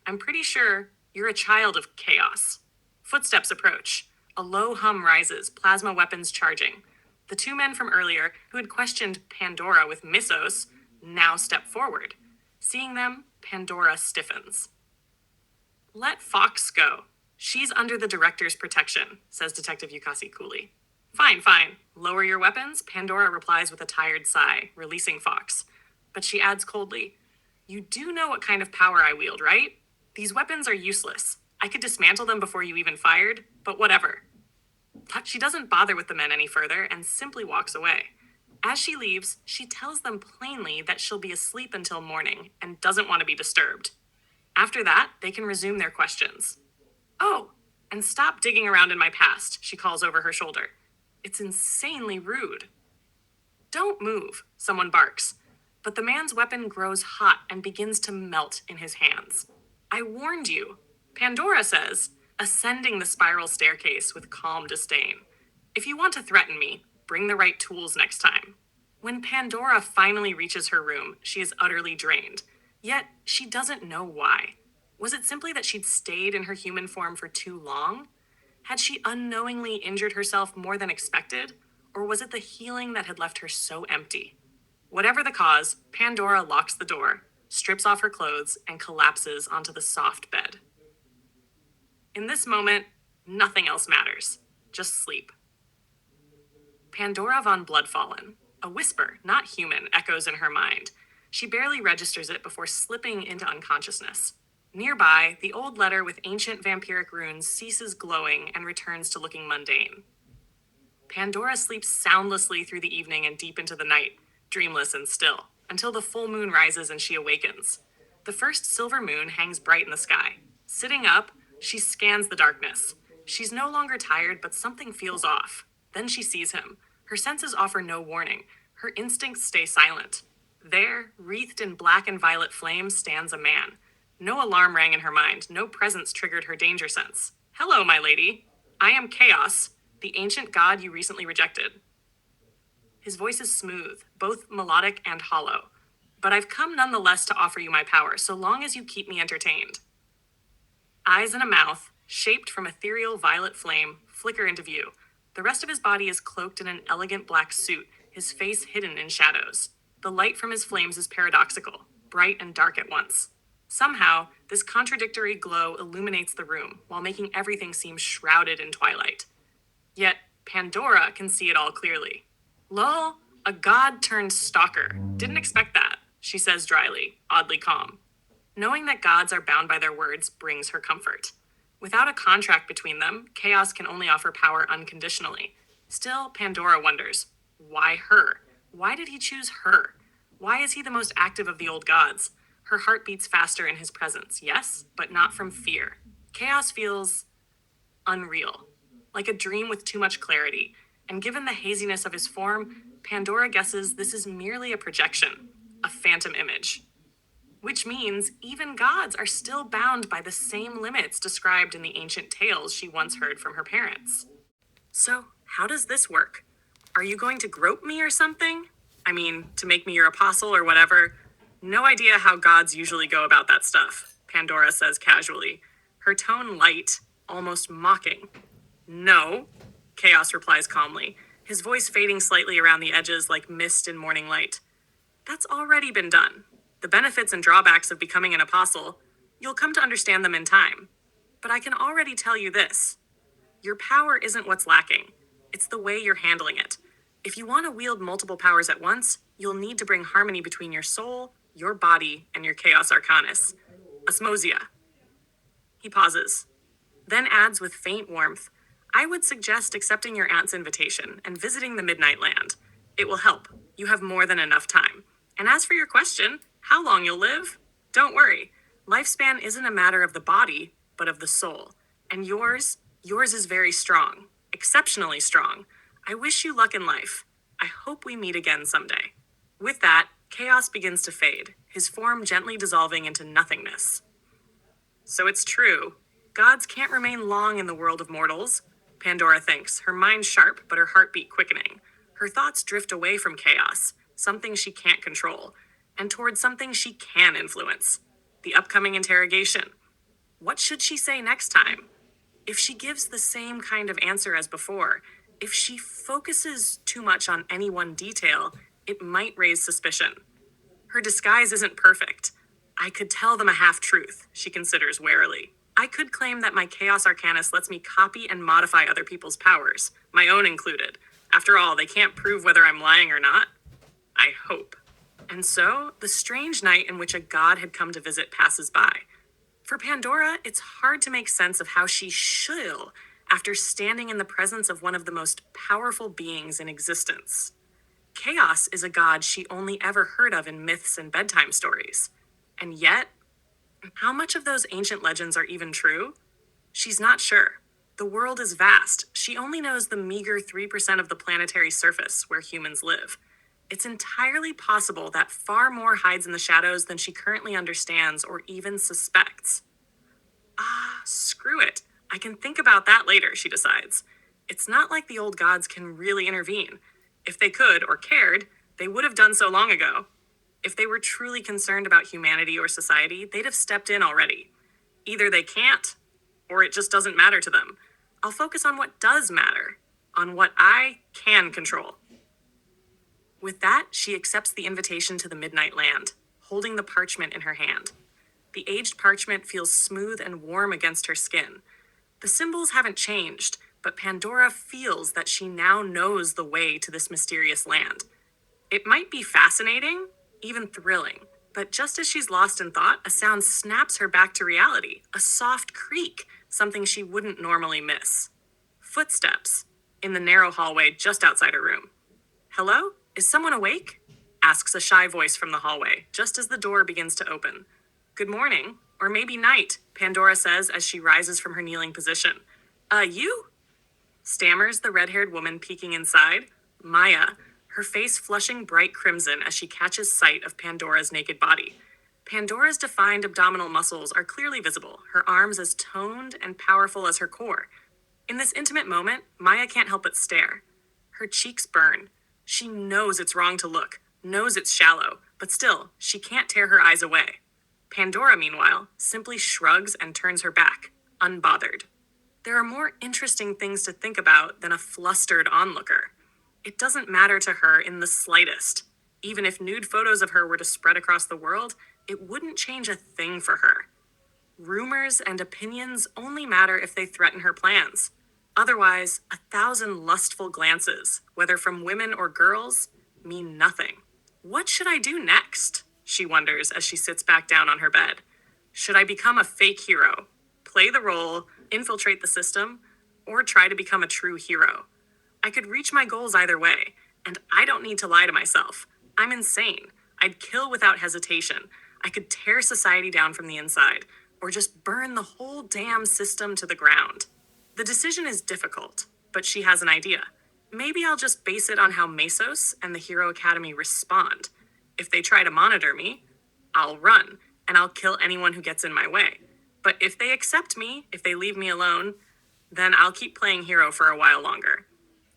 I'm pretty sure you're a child of chaos. Footsteps approach. A low hum rises, plasma weapons charging. The two men from earlier, who had questioned Pandora with Misos, now step forward. Seeing them, Pandora stiffens. Let Fox go. She's under the director's protection, says Detective Yukasi coolly. Fine. Lower your weapons, Pandora replies with a tired sigh, releasing Fox. But she adds coldly, you do know what kind of power I wield, right? These weapons are useless. I could dismantle them before you even fired, but whatever. She doesn't bother with the men any further and simply walks away. As she leaves, she tells them plainly that she'll be asleep until morning and doesn't want to be disturbed. After that, they can resume their questions. Oh, and stop digging around in my past, she calls over her shoulder. It's insanely rude. Don't move, someone barks. But the man's weapon grows hot and begins to melt in his hands. I warned you, Pandora says, ascending the spiral staircase with calm disdain. If you want to threaten me, bring the right tools next time. When Pandora finally reaches her room, she is utterly drained. Yet, she doesn't know why. Was it simply that she'd stayed in her human form for too long? Had she unknowingly injured herself more than expected? Or was it the healing that had left her so empty? Whatever the cause, Pandora locks the door. strips off her clothes, and collapses onto the soft bed. In this moment, nothing else matters. Just sleep. Pandora von Bloodfallen. A whisper, not human, echoes in her mind. She barely registers it before slipping into unconsciousness. Nearby, the old letter with ancient vampiric runes ceases glowing and returns to looking mundane. Pandora sleeps soundlessly through the evening and deep into the night, dreamless and still, until the full moon rises and she awakens. The first silver moon hangs bright in the sky. Sitting up, she scans the darkness. She's no longer tired, but something feels off. Then she sees him. Her senses offer no warning. Her instincts stay silent. There, wreathed in black and violet flame, stands a man. No alarm rang in her mind. No presence triggered her danger sense. "Hello, my lady. I am Chaos, the ancient god you recently rejected." His voice is smooth, both melodic and hollow. "But I've come nonetheless to offer you my power, so long as you keep me entertained." Eyes and a mouth, shaped from ethereal violet flame, flicker into view. The rest of his body is cloaked in an elegant black suit, his face hidden in shadows. The light from his flames is paradoxical, bright and dark at once. Somehow, this contradictory glow illuminates the room, while making everything seem shrouded in twilight. Yet, Pandora can see it all clearly. "Lol, a god turned stalker. Didn't expect that," she says dryly, oddly calm. Knowing that gods are bound by their words brings her comfort. Without a contract between them, Chaos can only offer power unconditionally. Still, Pandora wonders, why her? Why did he choose her? Why is he the most active of the old gods? Her heart beats faster in his presence, yes, but not from fear. Chaos feels unreal, like a dream with too much clarity, and given the haziness of his form, Pandora guesses this is merely a projection, a phantom image. Which means even gods are still bound by the same limits described in the ancient tales she once heard from her parents. "So, how does this work? Are you going to grope me or something? I mean, to make me your apostle or whatever?" "No idea how gods usually go about that stuff," Pandora says casually, her tone light, almost mocking. "No," Chaos replies calmly, his voice fading slightly around the edges like mist in morning light. "That's already been done. The benefits and drawbacks of becoming an apostle, you'll come to understand them in time. But I can already tell you this. Your power isn't what's lacking. It's the way you're handling it. If you want to wield multiple powers at once, you'll need to bring harmony between your soul, your body, and your Chaos Arcanus. Osmosia." He pauses, then adds with faint warmth, "I would suggest accepting your aunt's invitation and visiting the Midnight Land. It will help. You have more than enough time. And as for your question, how long you'll live? Don't worry. Lifespan isn't a matter of the body, but of the soul. And yours is very strong. Exceptionally strong. I wish you luck in life. I hope we meet again someday." With that, Chaos begins to fade, his form gently dissolving into nothingness. So it's true. Gods can't remain long in the world of mortals, Pandora thinks, her mind sharp but her heartbeat quickening. Her thoughts drift away from Chaos, something she can't control, and towards something she can influence. The upcoming interrogation. What should she say next time? If she gives the same kind of answer as before, if she focuses too much on any one detail, it might raise suspicion. Her disguise isn't perfect. I could tell them a half-truth, she considers warily. I could claim that my Chaos Arcanus lets me copy and modify other people's powers, my own included. After all, they can't prove whether I'm lying or not. I hope. And so, the strange night in which a god had come to visit passes by. For Pandora, it's hard to make sense of how she should after standing in the presence of one of the most powerful beings in existence. Chaos is a god she only ever heard of in myths and bedtime stories. And yet, how much of those ancient legends are even true? She's not sure. The world is vast. She only knows the meager 3% of the planetary surface where humans live. It's entirely possible that far more hides in the shadows than she currently understands or even suspects. Screw it. I can think about that later, she decides. It's not like the old gods can really intervene. If they could or cared, they would have done so long ago. If they were truly concerned about humanity or society, they'd have stepped in already. Either they can't, or it just doesn't matter to them. I'll focus on what does matter, on what I can control. With that, she accepts the invitation to the Midnight Land, holding the parchment in her hand. The aged parchment feels smooth and warm against her skin. The symbols haven't changed, but Pandora feels that she now knows the way to this mysterious land. It might be fascinating, even thrilling, but just as she's lost in thought, a sound snaps her back to reality, a soft creak, something she wouldn't normally miss. Footsteps in the narrow hallway just outside her room. "Hello? Is someone awake?" asks a shy voice from the hallway, just as the door begins to open. "Good morning, or maybe night," Pandora says as she rises from her kneeling position. You?" stammers the red-haired woman peeking inside. Maya, her face flushing bright crimson as she catches sight of Pandora's naked body. Pandora's defined abdominal muscles are clearly visible, her arms as toned and powerful as her core. In this intimate moment, Maya can't help but stare. Her cheeks burn. She knows it's wrong to look, knows it's shallow, but still, she can't tear her eyes away. Pandora, meanwhile, simply shrugs and turns her back, unbothered. There are more interesting things to think about than a flustered onlooker. It doesn't matter to her in the slightest. Even if nude photos of her were to spread across the world, it wouldn't change a thing for her. Rumors and opinions only matter if they threaten her plans. Otherwise, 1,000 lustful glances, whether from women or girls, mean nothing. What should I do next? She wonders as she sits back down on her bed. Should I become a fake hero, play the role, infiltrate the system, or try to become a true hero? I could reach my goals either way, and I don't need to lie to myself. I'm insane. I'd kill without hesitation. I could tear society down from the inside, or just burn the whole damn system to the ground. The decision is difficult, but she has an idea. Maybe I'll just base it on how Mesos and the Hero Academy respond. If they try to monitor me, I'll run, and I'll kill anyone who gets in my way. But if they accept me, if they leave me alone, then I'll keep playing hero for a while longer.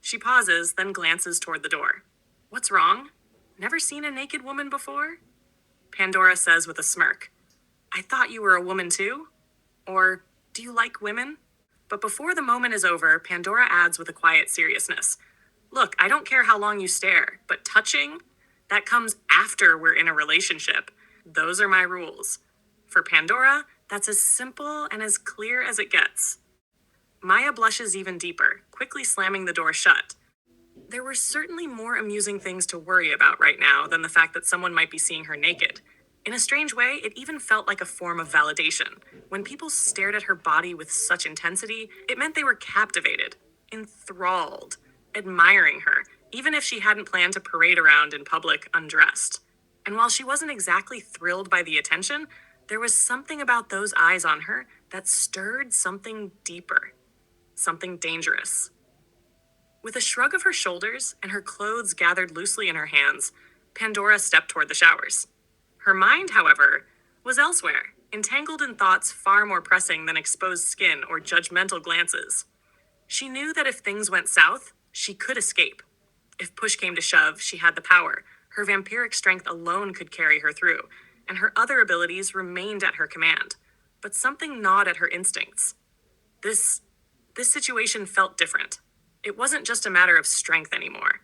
She pauses, then glances toward the door. What's wrong? Never seen a naked woman before? Pandora says with a smirk. I thought you were a woman too? Or, do you like women? But before the moment is over, Pandora adds with a quiet seriousness. Look, I don't care how long you stare, but touching? That comes after we're in a relationship. Those are my rules. For Pandora, that's as simple and as clear as it gets. Maya blushes even deeper, quickly slamming the door shut. There were certainly more amusing things to worry about right now than the fact that someone might be seeing her naked. In a strange way, it even felt like a form of validation. When people stared at her body with such intensity, it meant they were captivated, enthralled, admiring her, even if she hadn't planned to parade around in public undressed. And while she wasn't exactly thrilled by the attention, there was something about those eyes on her that stirred something deeper, something dangerous. With a shrug of her shoulders and her clothes gathered loosely in her hands, Pandora stepped toward the showers. Her mind, however, was elsewhere, entangled in thoughts far more pressing than exposed skin or judgmental glances. She knew that if things went south, she could escape. If push came to shove, she had the power. Her vampiric strength alone could carry her through, and her other abilities remained at her command. But something gnawed at her instincts. This situation felt different. It wasn't just a matter of strength anymore.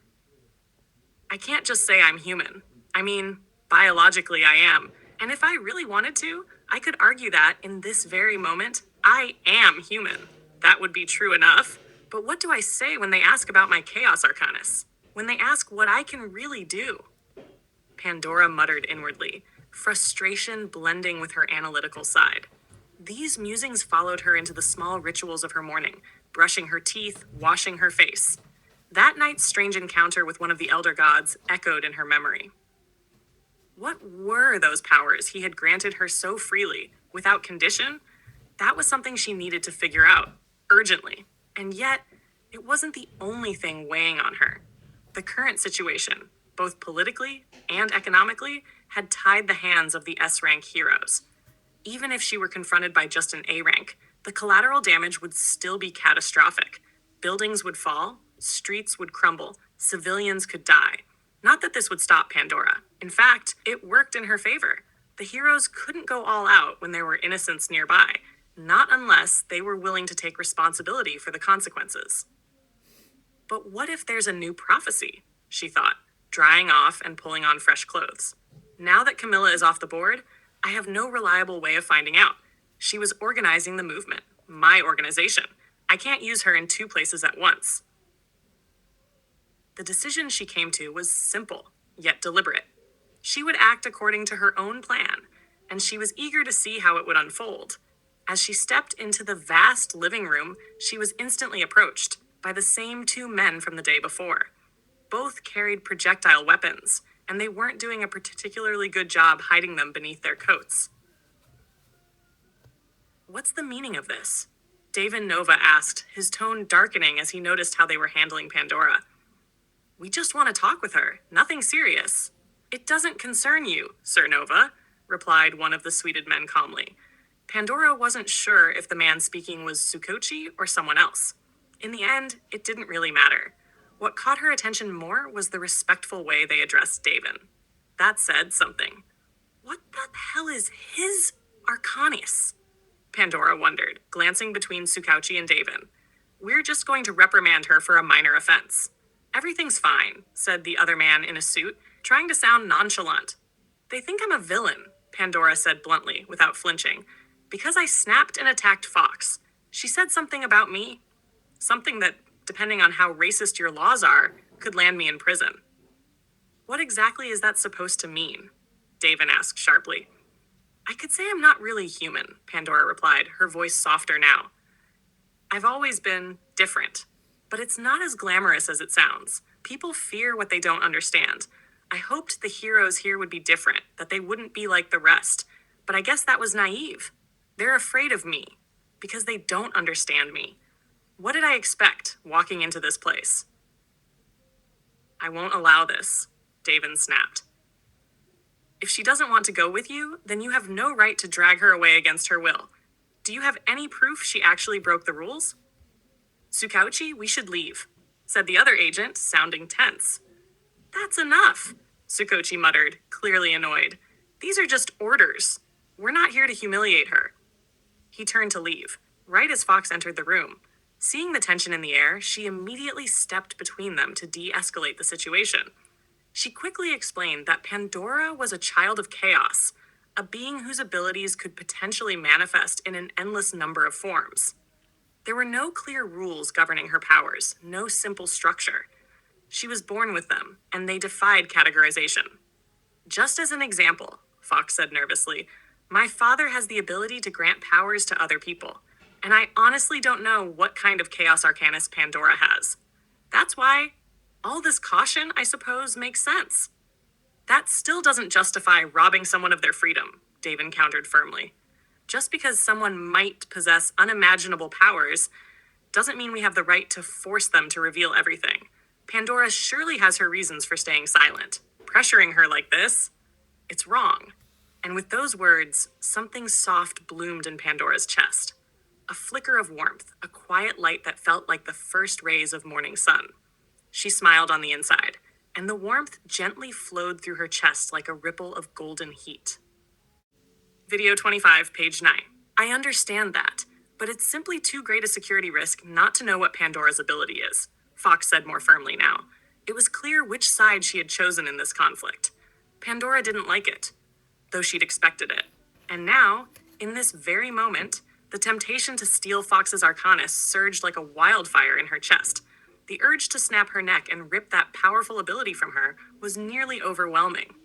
I can't just say I'm human. I mean, biologically I am. And if I really wanted to, I could argue that in this very moment, I am human. That would be true enough. But what do I say when they ask about my Chaos Arcanus? When they ask what I can really do? Pandora muttered inwardly, frustration blending with her analytical side. These musings followed her into the small rituals of her morning, brushing her teeth, washing her face. That night's strange encounter with one of the elder gods echoed in her memory. What were those powers he had granted her so freely, without condition? That was something she needed to figure out, urgently. And yet, it wasn't the only thing weighing on her. The current situation, both politically and economically, had tied the hands of the S-rank heroes. Even if she were confronted by just an A rank, the collateral damage would still be catastrophic. Buildings would fall, streets would crumble, civilians could die. Not that this would stop Pandora. In fact, it worked in her favor. The heroes couldn't go all out when there were innocents nearby, not unless they were willing to take responsibility for the consequences. But what if there's a new prophecy? She thought, drying off and pulling on fresh clothes. Now that Camilla is off the board, I have no reliable way of finding out. She was organizing the movement, my organization. I can't use her in two places at once. The decision she came to was simple, yet deliberate. She would act according to her own plan, and she was eager to see how it would unfold. As she stepped into the vast living room, she was instantly approached by the same two men from the day before. Both carried projectile weapons, and they weren't doing a particularly good job hiding them beneath their coats. What's the meaning of this? David Nova asked, his tone darkening as he noticed how they were handling Pandora. We just want to talk with her, nothing serious. It doesn't concern you, Sir Nova, replied one of the suited men calmly. Pandora wasn't sure if the man speaking was Sukochi or someone else. In the end, it didn't really matter. What caught her attention more was the respectful way they addressed Davin. That said something. What the hell is his Arcanis? Pandora wondered, glancing between Sukauchi and Davin. We're just going to reprimand her for a minor offense. Everything's fine, said the other man in a suit, trying to sound nonchalant. They think I'm a villain, Pandora said bluntly, without flinching. Because I snapped and attacked Fox. She said something about me. Something that, depending on how racist your laws are, could land me in prison. What exactly is that supposed to mean? Davin asked sharply. I could say I'm not really human, Pandora replied, her voice softer now. I've always been different, but it's not as glamorous as it sounds. People fear what they don't understand. I hoped the heroes here would be different, that they wouldn't be like the rest, but I guess that was naive. They're afraid of me, because they don't understand me. What did I expect walking into this place? I won't allow this, Davin snapped. If she doesn't want to go with you, then you have no right to drag her away against her will. Do you have any proof she actually broke the rules? Sukauchi, we should leave, said the other agent, sounding tense. That's enough, Sukauchi muttered, clearly annoyed. These are just orders. We're not here to humiliate her. He turned to leave, right as Fox entered the room. Seeing the tension in the air, she immediately stepped between them to de-escalate the situation. She quickly explained that Pandora was a child of chaos, a being whose abilities could potentially manifest in an endless number of forms. There were no clear rules governing her powers, no simple structure. She was born with them, and they defied categorization. Just as an example, Fox said nervously, my father has the ability to grant powers to other people, and I honestly don't know what kind of Chaos Arcanist Pandora has. That's why all this caution, I suppose, makes sense. That still doesn't justify robbing someone of their freedom, Davin countered firmly. Just because someone might possess unimaginable powers doesn't mean we have the right to force them to reveal everything. Pandora surely has her reasons for staying silent. Pressuring her like this, it's wrong. And with those words, something soft bloomed in Pandora's chest. A flicker of warmth, a quiet light that felt like the first rays of morning sun. She smiled on the inside, and the warmth gently flowed through her chest like a ripple of golden heat. Video 25, page 9. I understand that, but it's simply too great a security risk not to know what Pandora's ability is, Fox said more firmly now. It was clear which side she had chosen in this conflict. Pandora didn't like it, though she'd expected it. And now, in this very moment, the temptation to steal Fox's Arcanis surged like a wildfire in her chest. The urge to snap her neck and rip that powerful ability from her was nearly overwhelming.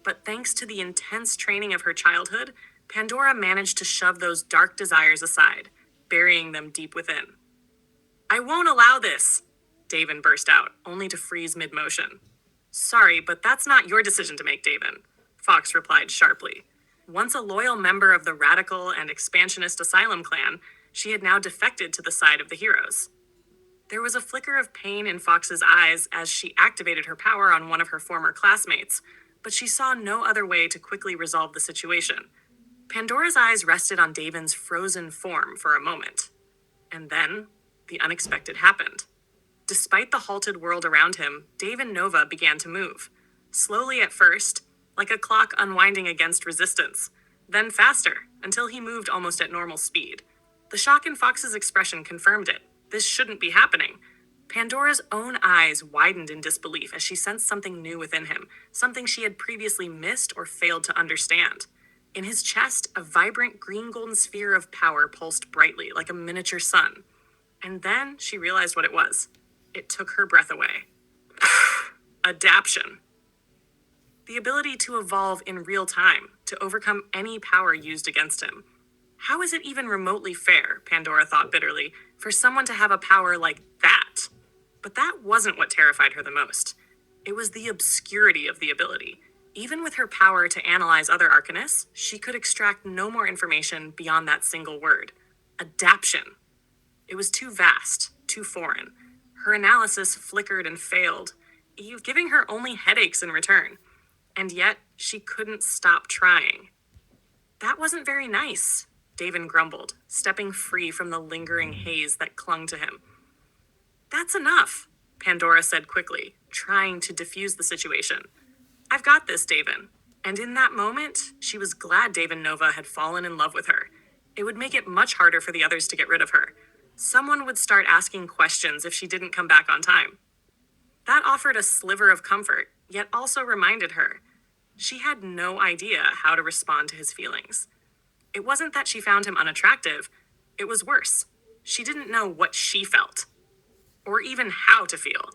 But thanks to the intense training of her childhood, Pandora managed to shove those dark desires aside, burying them deep within. I won't allow this, Davin burst out, only to freeze mid-motion. Sorry, but that's not your decision to make, Davin, Fox replied sharply. Once a loyal member of the radical and expansionist Asylum clan, she had now defected to the side of the heroes. There was a flicker of pain in Fox's eyes as she activated her power on one of her former classmates, but she saw no other way to quickly resolve the situation. Pandora's eyes rested on Davin's frozen form for a moment. And then, the unexpected happened. Despite the halted world around him, Davin Nova began to move. Slowly at first, like a clock unwinding against resistance, then faster, until he moved almost at normal speed. The shock in Fox's expression confirmed it. This shouldn't be happening. Pandora's own eyes widened in disbelief as she sensed something new within him, something she had previously missed or failed to understand. In his chest, a vibrant green-golden sphere of power pulsed brightly, like a miniature sun. And then she realized what it was. It took her breath away. Adaption. The ability to evolve in real time, to overcome any power used against him. How is it even remotely fair, Pandora thought bitterly, for someone to have a power like that? But that wasn't what terrified her the most. It was the obscurity of the ability. Even with her power to analyze other arcanists, she could extract no more information beyond that single word. Adaption. It was too vast, too foreign. Her analysis flickered and failed, giving her only headaches in return. And yet, she couldn't stop trying. That wasn't very nice, Davin grumbled, stepping free from the lingering haze that clung to him. That's enough, Pandora said quickly, trying to diffuse the situation. I've got this, Davin. And in that moment, she was glad Davin Nova had fallen in love with her. It would make it much harder for the others to get rid of her. Someone would start asking questions if she didn't come back on time. That offered a sliver of comfort, yet also reminded her. She had no idea how to respond to his feelings. It wasn't that she found him unattractive. It was worse. She didn't know what she felt, or even how to feel.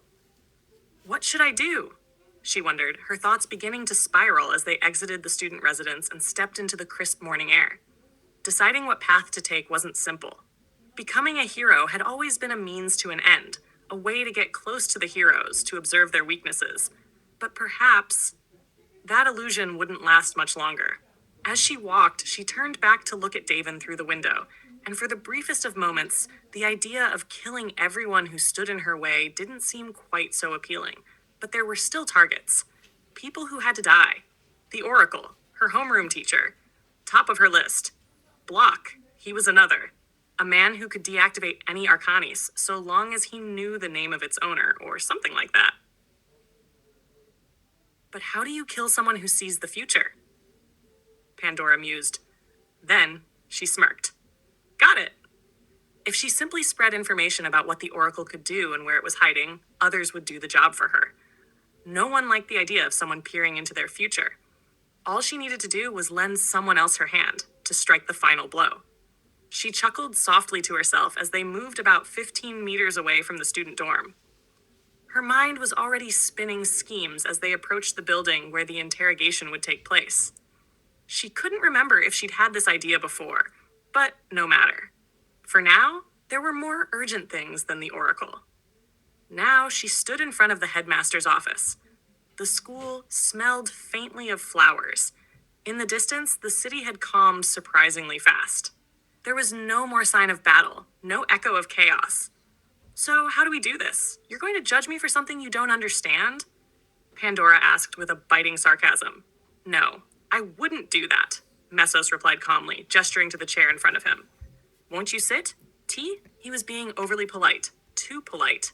What should I do? She wondered, her thoughts beginning to spiral as they exited the student residence and stepped into the crisp morning air. Deciding what path to take wasn't simple. Becoming a hero had always been a means to an end, a way to get close to the heroes, to observe their weaknesses. But perhaps that illusion wouldn't last much longer. As she walked, she turned back to look at Davin through the window, and for the briefest of moments, the idea of killing everyone who stood in her way didn't seem quite so appealing. But there were still targets. People who had to die. The Oracle, her homeroom teacher. Top of her list. Block, he was another. A man who could deactivate any Arcanis, so long as he knew the name of its owner, or something like that. But how do you kill someone who sees the future? Pandora mused. Then, she smirked. Got it. If she simply spread information about what the Oracle could do and where it was hiding, others would do the job for her. No one liked the idea of someone peering into their future. All she needed to do was lend someone else her hand to strike the final blow. She chuckled softly to herself as they moved about 15 meters away from the student dorm. Her mind was already spinning schemes as they approached the building where the interrogation would take place. She couldn't remember if she'd had this idea before, but no matter. For now, there were more urgent things than the Oracle. Now she stood in front of the headmaster's office. The school smelled faintly of flowers. In the distance, the city had calmed surprisingly fast. There was no more sign of battle, no echo of chaos. So how do we do this? You're going to judge me for something you don't understand? Pandora asked with a biting sarcasm. No, I wouldn't do that, Mesos replied calmly, gesturing to the chair in front of him. Won't you sit? Tea? He was being overly polite. Too polite.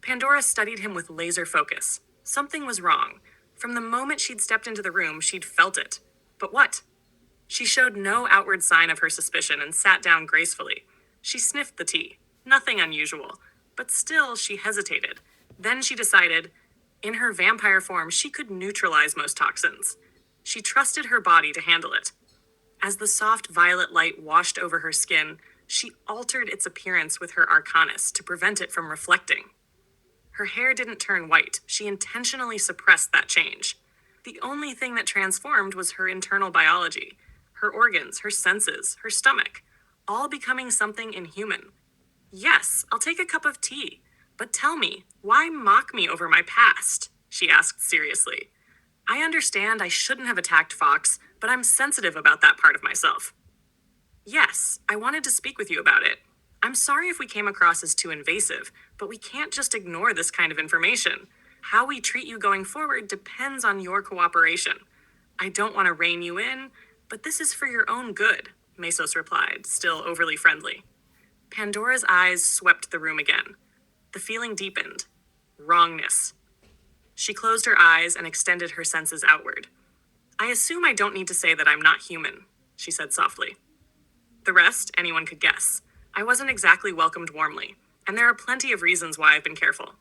Pandora studied him with laser focus. Something was wrong. From the moment she'd stepped into the room, she'd felt it. But what? She showed no outward sign of her suspicion and sat down gracefully. She sniffed the tea. Nothing unusual. But still, she hesitated. Then she decided, in her vampire form, she could neutralize most toxins. She trusted her body to handle it. As the soft violet light washed over her skin, she altered its appearance with her Arcanis to prevent it from reflecting. Her hair didn't turn white. She intentionally suppressed that change. The only thing that transformed was her internal biology, her organs, her senses, her stomach, all becoming something inhuman. Yes, I'll take a cup of tea, but tell me, why mock me over my past? She asked seriously. I understand I shouldn't have attacked Fox, but I'm sensitive about that part of myself. Yes, I wanted to speak with you about it. I'm sorry if we came across as too invasive, but we can't just ignore this kind of information. How we treat you going forward depends on your cooperation. I don't want to rein you in, but this is for your own good, Mesos replied, still overly friendly. Pandora's eyes swept the room again. The feeling deepened. Wrongness. She closed her eyes and extended her senses outward. I assume I don't need to say that I'm not human, she said softly. The rest, anyone could guess. I wasn't exactly welcomed warmly. And there are plenty of reasons why I've been careful.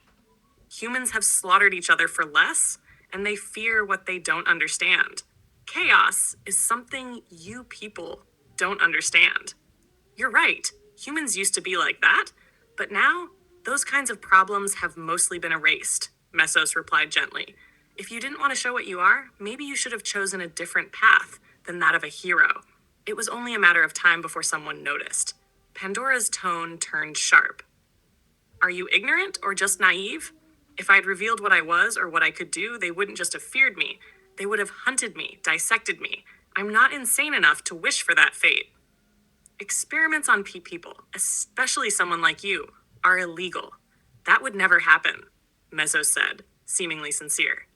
Humans have slaughtered each other for less, and they fear what they don't understand. Chaos is something you people don't understand. You're right, humans used to be like that, but now those kinds of problems have mostly been erased, Mesos replied gently. If you didn't want to show what you are, maybe you should have chosen a different path than that of a hero. It was only a matter of time before someone noticed. Pandora's tone turned sharp. Are you ignorant or just naive? If I'd revealed what I was or what I could do, they wouldn't just have feared me. They would have hunted me, dissected me. I'm not insane enough to wish for that fate. Experiments on people, especially someone like you, are illegal. That would never happen, Mesos said, seemingly sincere.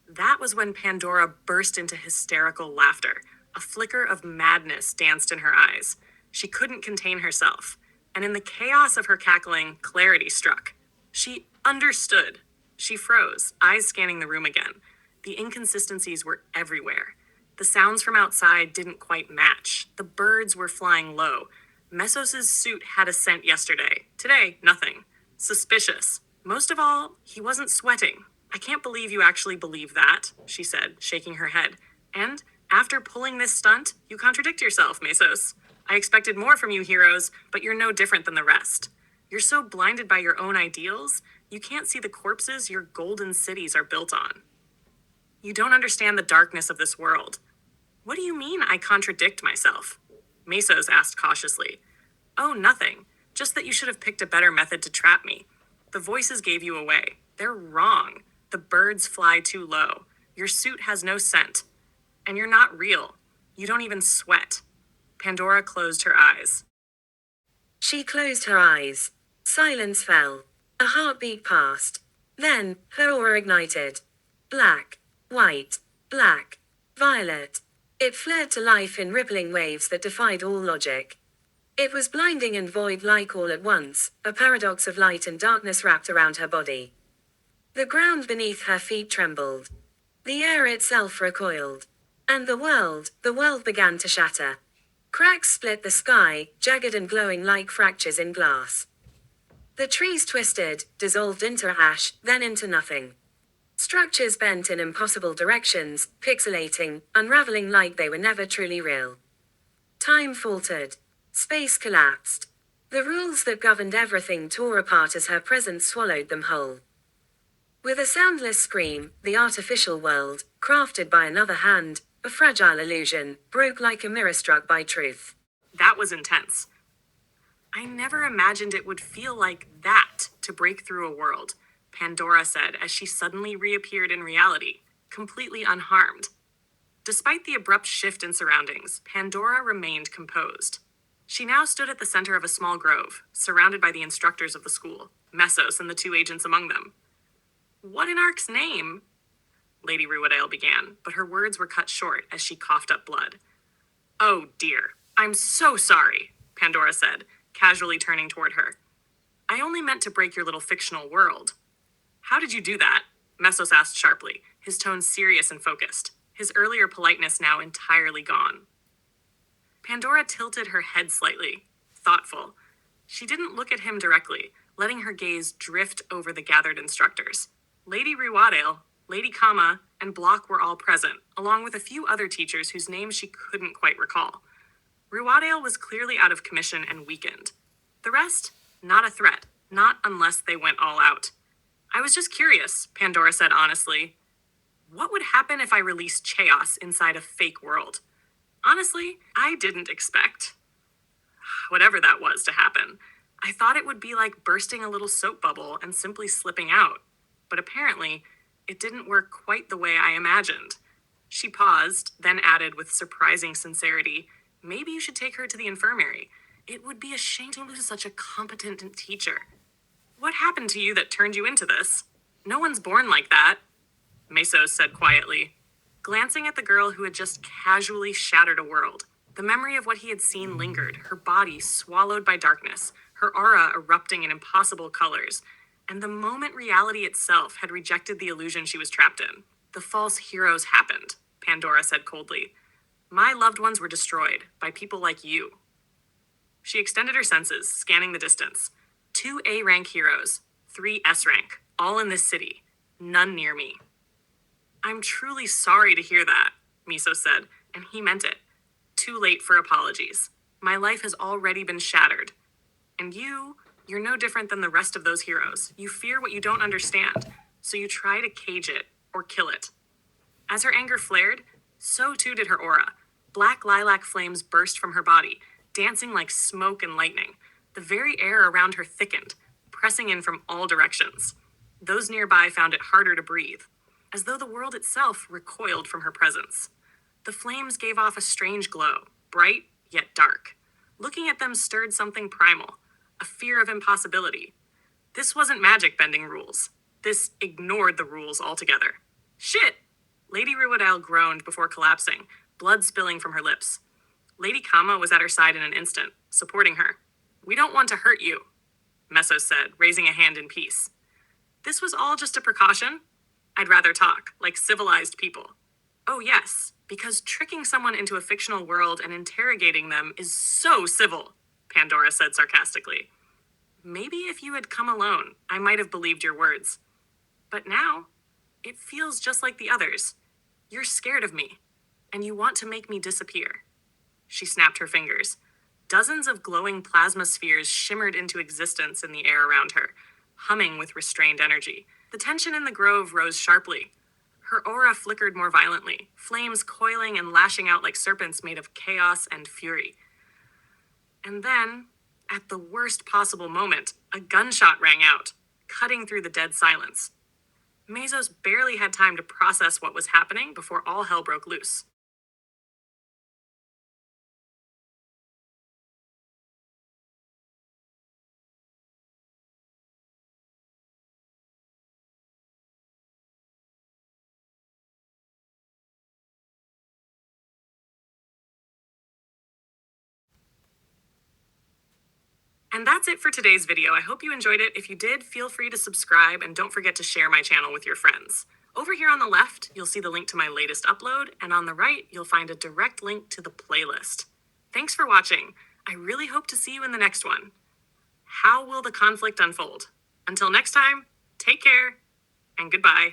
That was when Pandora burst into hysterical laughter. A flicker of madness danced in her eyes. She couldn't contain herself, and in the chaos of her cackling, clarity struck. She understood. She froze, eyes scanning the room again. The inconsistencies were everywhere. The sounds from outside didn't quite match. The birds were flying low. Mesos's suit had a scent yesterday. Today, nothing. Suspicious. Most of all, he wasn't sweating. I can't believe you actually believe that, she said, shaking her head. And after pulling this stunt, you contradict yourself, Mesos. I expected more from you heroes, but you're no different than the rest. You're so blinded by your own ideals, you can't see the corpses your golden cities are built on. You don't understand the darkness of this world. What do you mean I contradict myself? Mesos asked cautiously. Oh, nothing. Just that you should have picked a better method to trap me. The voices gave you away. They're wrong. The birds fly too low. Your suit has no scent. And you're not real. You don't even sweat. Pandora closed her eyes. She closed her eyes. Silence fell. A heartbeat passed. Then, her aura ignited. Black, white, black, violet. It flared to life in rippling waves that defied all logic. It was blinding and void-like all at once, a paradox of light and darkness wrapped around her body. The ground beneath her feet trembled. The air itself recoiled. And the world began to shatter. Cracks split the sky, jagged and glowing like fractures in glass. The trees twisted, dissolved into ash, then into nothing. Structures bent in impossible directions, pixelating, unraveling like they were never truly real. Time faltered. Space collapsed. The rules that governed everything tore apart as her presence swallowed them whole. With a soundless scream, the artificial world, crafted by another hand, a fragile illusion, broke like a mirror struck by truth. That was intense. I never imagined it would feel like that to break through a world, Pandora said as she suddenly reappeared in reality, completely unharmed. Despite the abrupt shift in surroundings, Pandora remained composed. She now stood at the center of a small grove, surrounded by the instructors of the school, Mesos and the two agents among them. What in Ark's name? Lady Ruadale began, but her words were cut short as she coughed up blood. Oh dear, I'm so sorry, Pandora said, casually turning toward her. I only meant to break your little fictional world. How did you do that? Mesos asked sharply, his tone serious and focused, his earlier politeness now entirely gone. Pandora tilted her head slightly, thoughtful. She didn't look at him directly, letting her gaze drift over the gathered instructors. Lady Ruadale, Lady Kama, and Block were all present, along with a few other teachers whose names she couldn't quite recall. Ruadale was clearly out of commission and weakened. The rest, not a threat, not unless they went all out. I was just curious, Pandora said honestly. What would happen if I released chaos inside a fake world? Honestly, I didn't expect whatever that was to happen. I thought it would be like bursting a little soap bubble and simply slipping out. But apparently, it didn't work quite the way I imagined. She paused, then added with surprising sincerity, maybe you should take her to the infirmary. It would be a shame to lose such a competent teacher. What happened to you that turned you into this? No one's born like that, Mesos said quietly, glancing at the girl who had just casually shattered a world. The memory of what he had seen lingered, her body swallowed by darkness, her aura erupting in impossible colors. And the moment reality itself had rejected the illusion she was trapped in. The false heroes happened, Pandora said coldly. My loved ones were destroyed by people like you. She extended her senses, scanning the distance. 2 A rank heroes, 3 S rank, all in this city, none near me. I'm truly sorry to hear that, Miso said, and he meant it. Too late for apologies. My life has already been shattered. And you're no different than the rest of those heroes. You fear what you don't understand, so you try to cage it or kill it. As her anger flared, so too did her aura. Black lilac flames burst from her body, dancing like smoke and lightning. The very air around her thickened, pressing in from all directions. Those nearby found it harder to breathe, as though the world itself recoiled from her presence. The flames gave off a strange glow, bright yet dark. Looking at them stirred something primal, a fear of impossibility. This wasn't magic bending rules. This ignored the rules altogether. Shit! Lady Ruidale groaned before collapsing, blood spilling from her lips. Lady Kama was at her side in an instant, supporting her. We don't want to hurt you, Mesos said, raising a hand in peace. This was all just a precaution. I'd rather talk, like civilized people. Oh yes, because tricking someone into a fictional world and interrogating them is so civil, Pandora said sarcastically. Maybe if you had come alone, I might have believed your words. But now, it feels just like the others. You're scared of me, and you want to make me disappear. She snapped her fingers. Dozens of glowing plasma spheres shimmered into existence in the air around her, humming with restrained energy. The tension in the grove rose sharply. Her aura flickered more violently, flames coiling and lashing out like serpents made of chaos and fury. And then, at the worst possible moment, a gunshot rang out, cutting through the dead silence. Mesos barely had time to process what was happening before all hell broke loose. And that's it for today's video. I hope you enjoyed it. If you did, feel free to subscribe and don't forget to share my channel with your friends. Over here on the left, you'll see the link to my latest upload, and on the right, you'll find a direct link to the playlist. Thanks for watching. I really hope to see you in the next one. How will the conflict unfold? Until next time, take care and goodbye.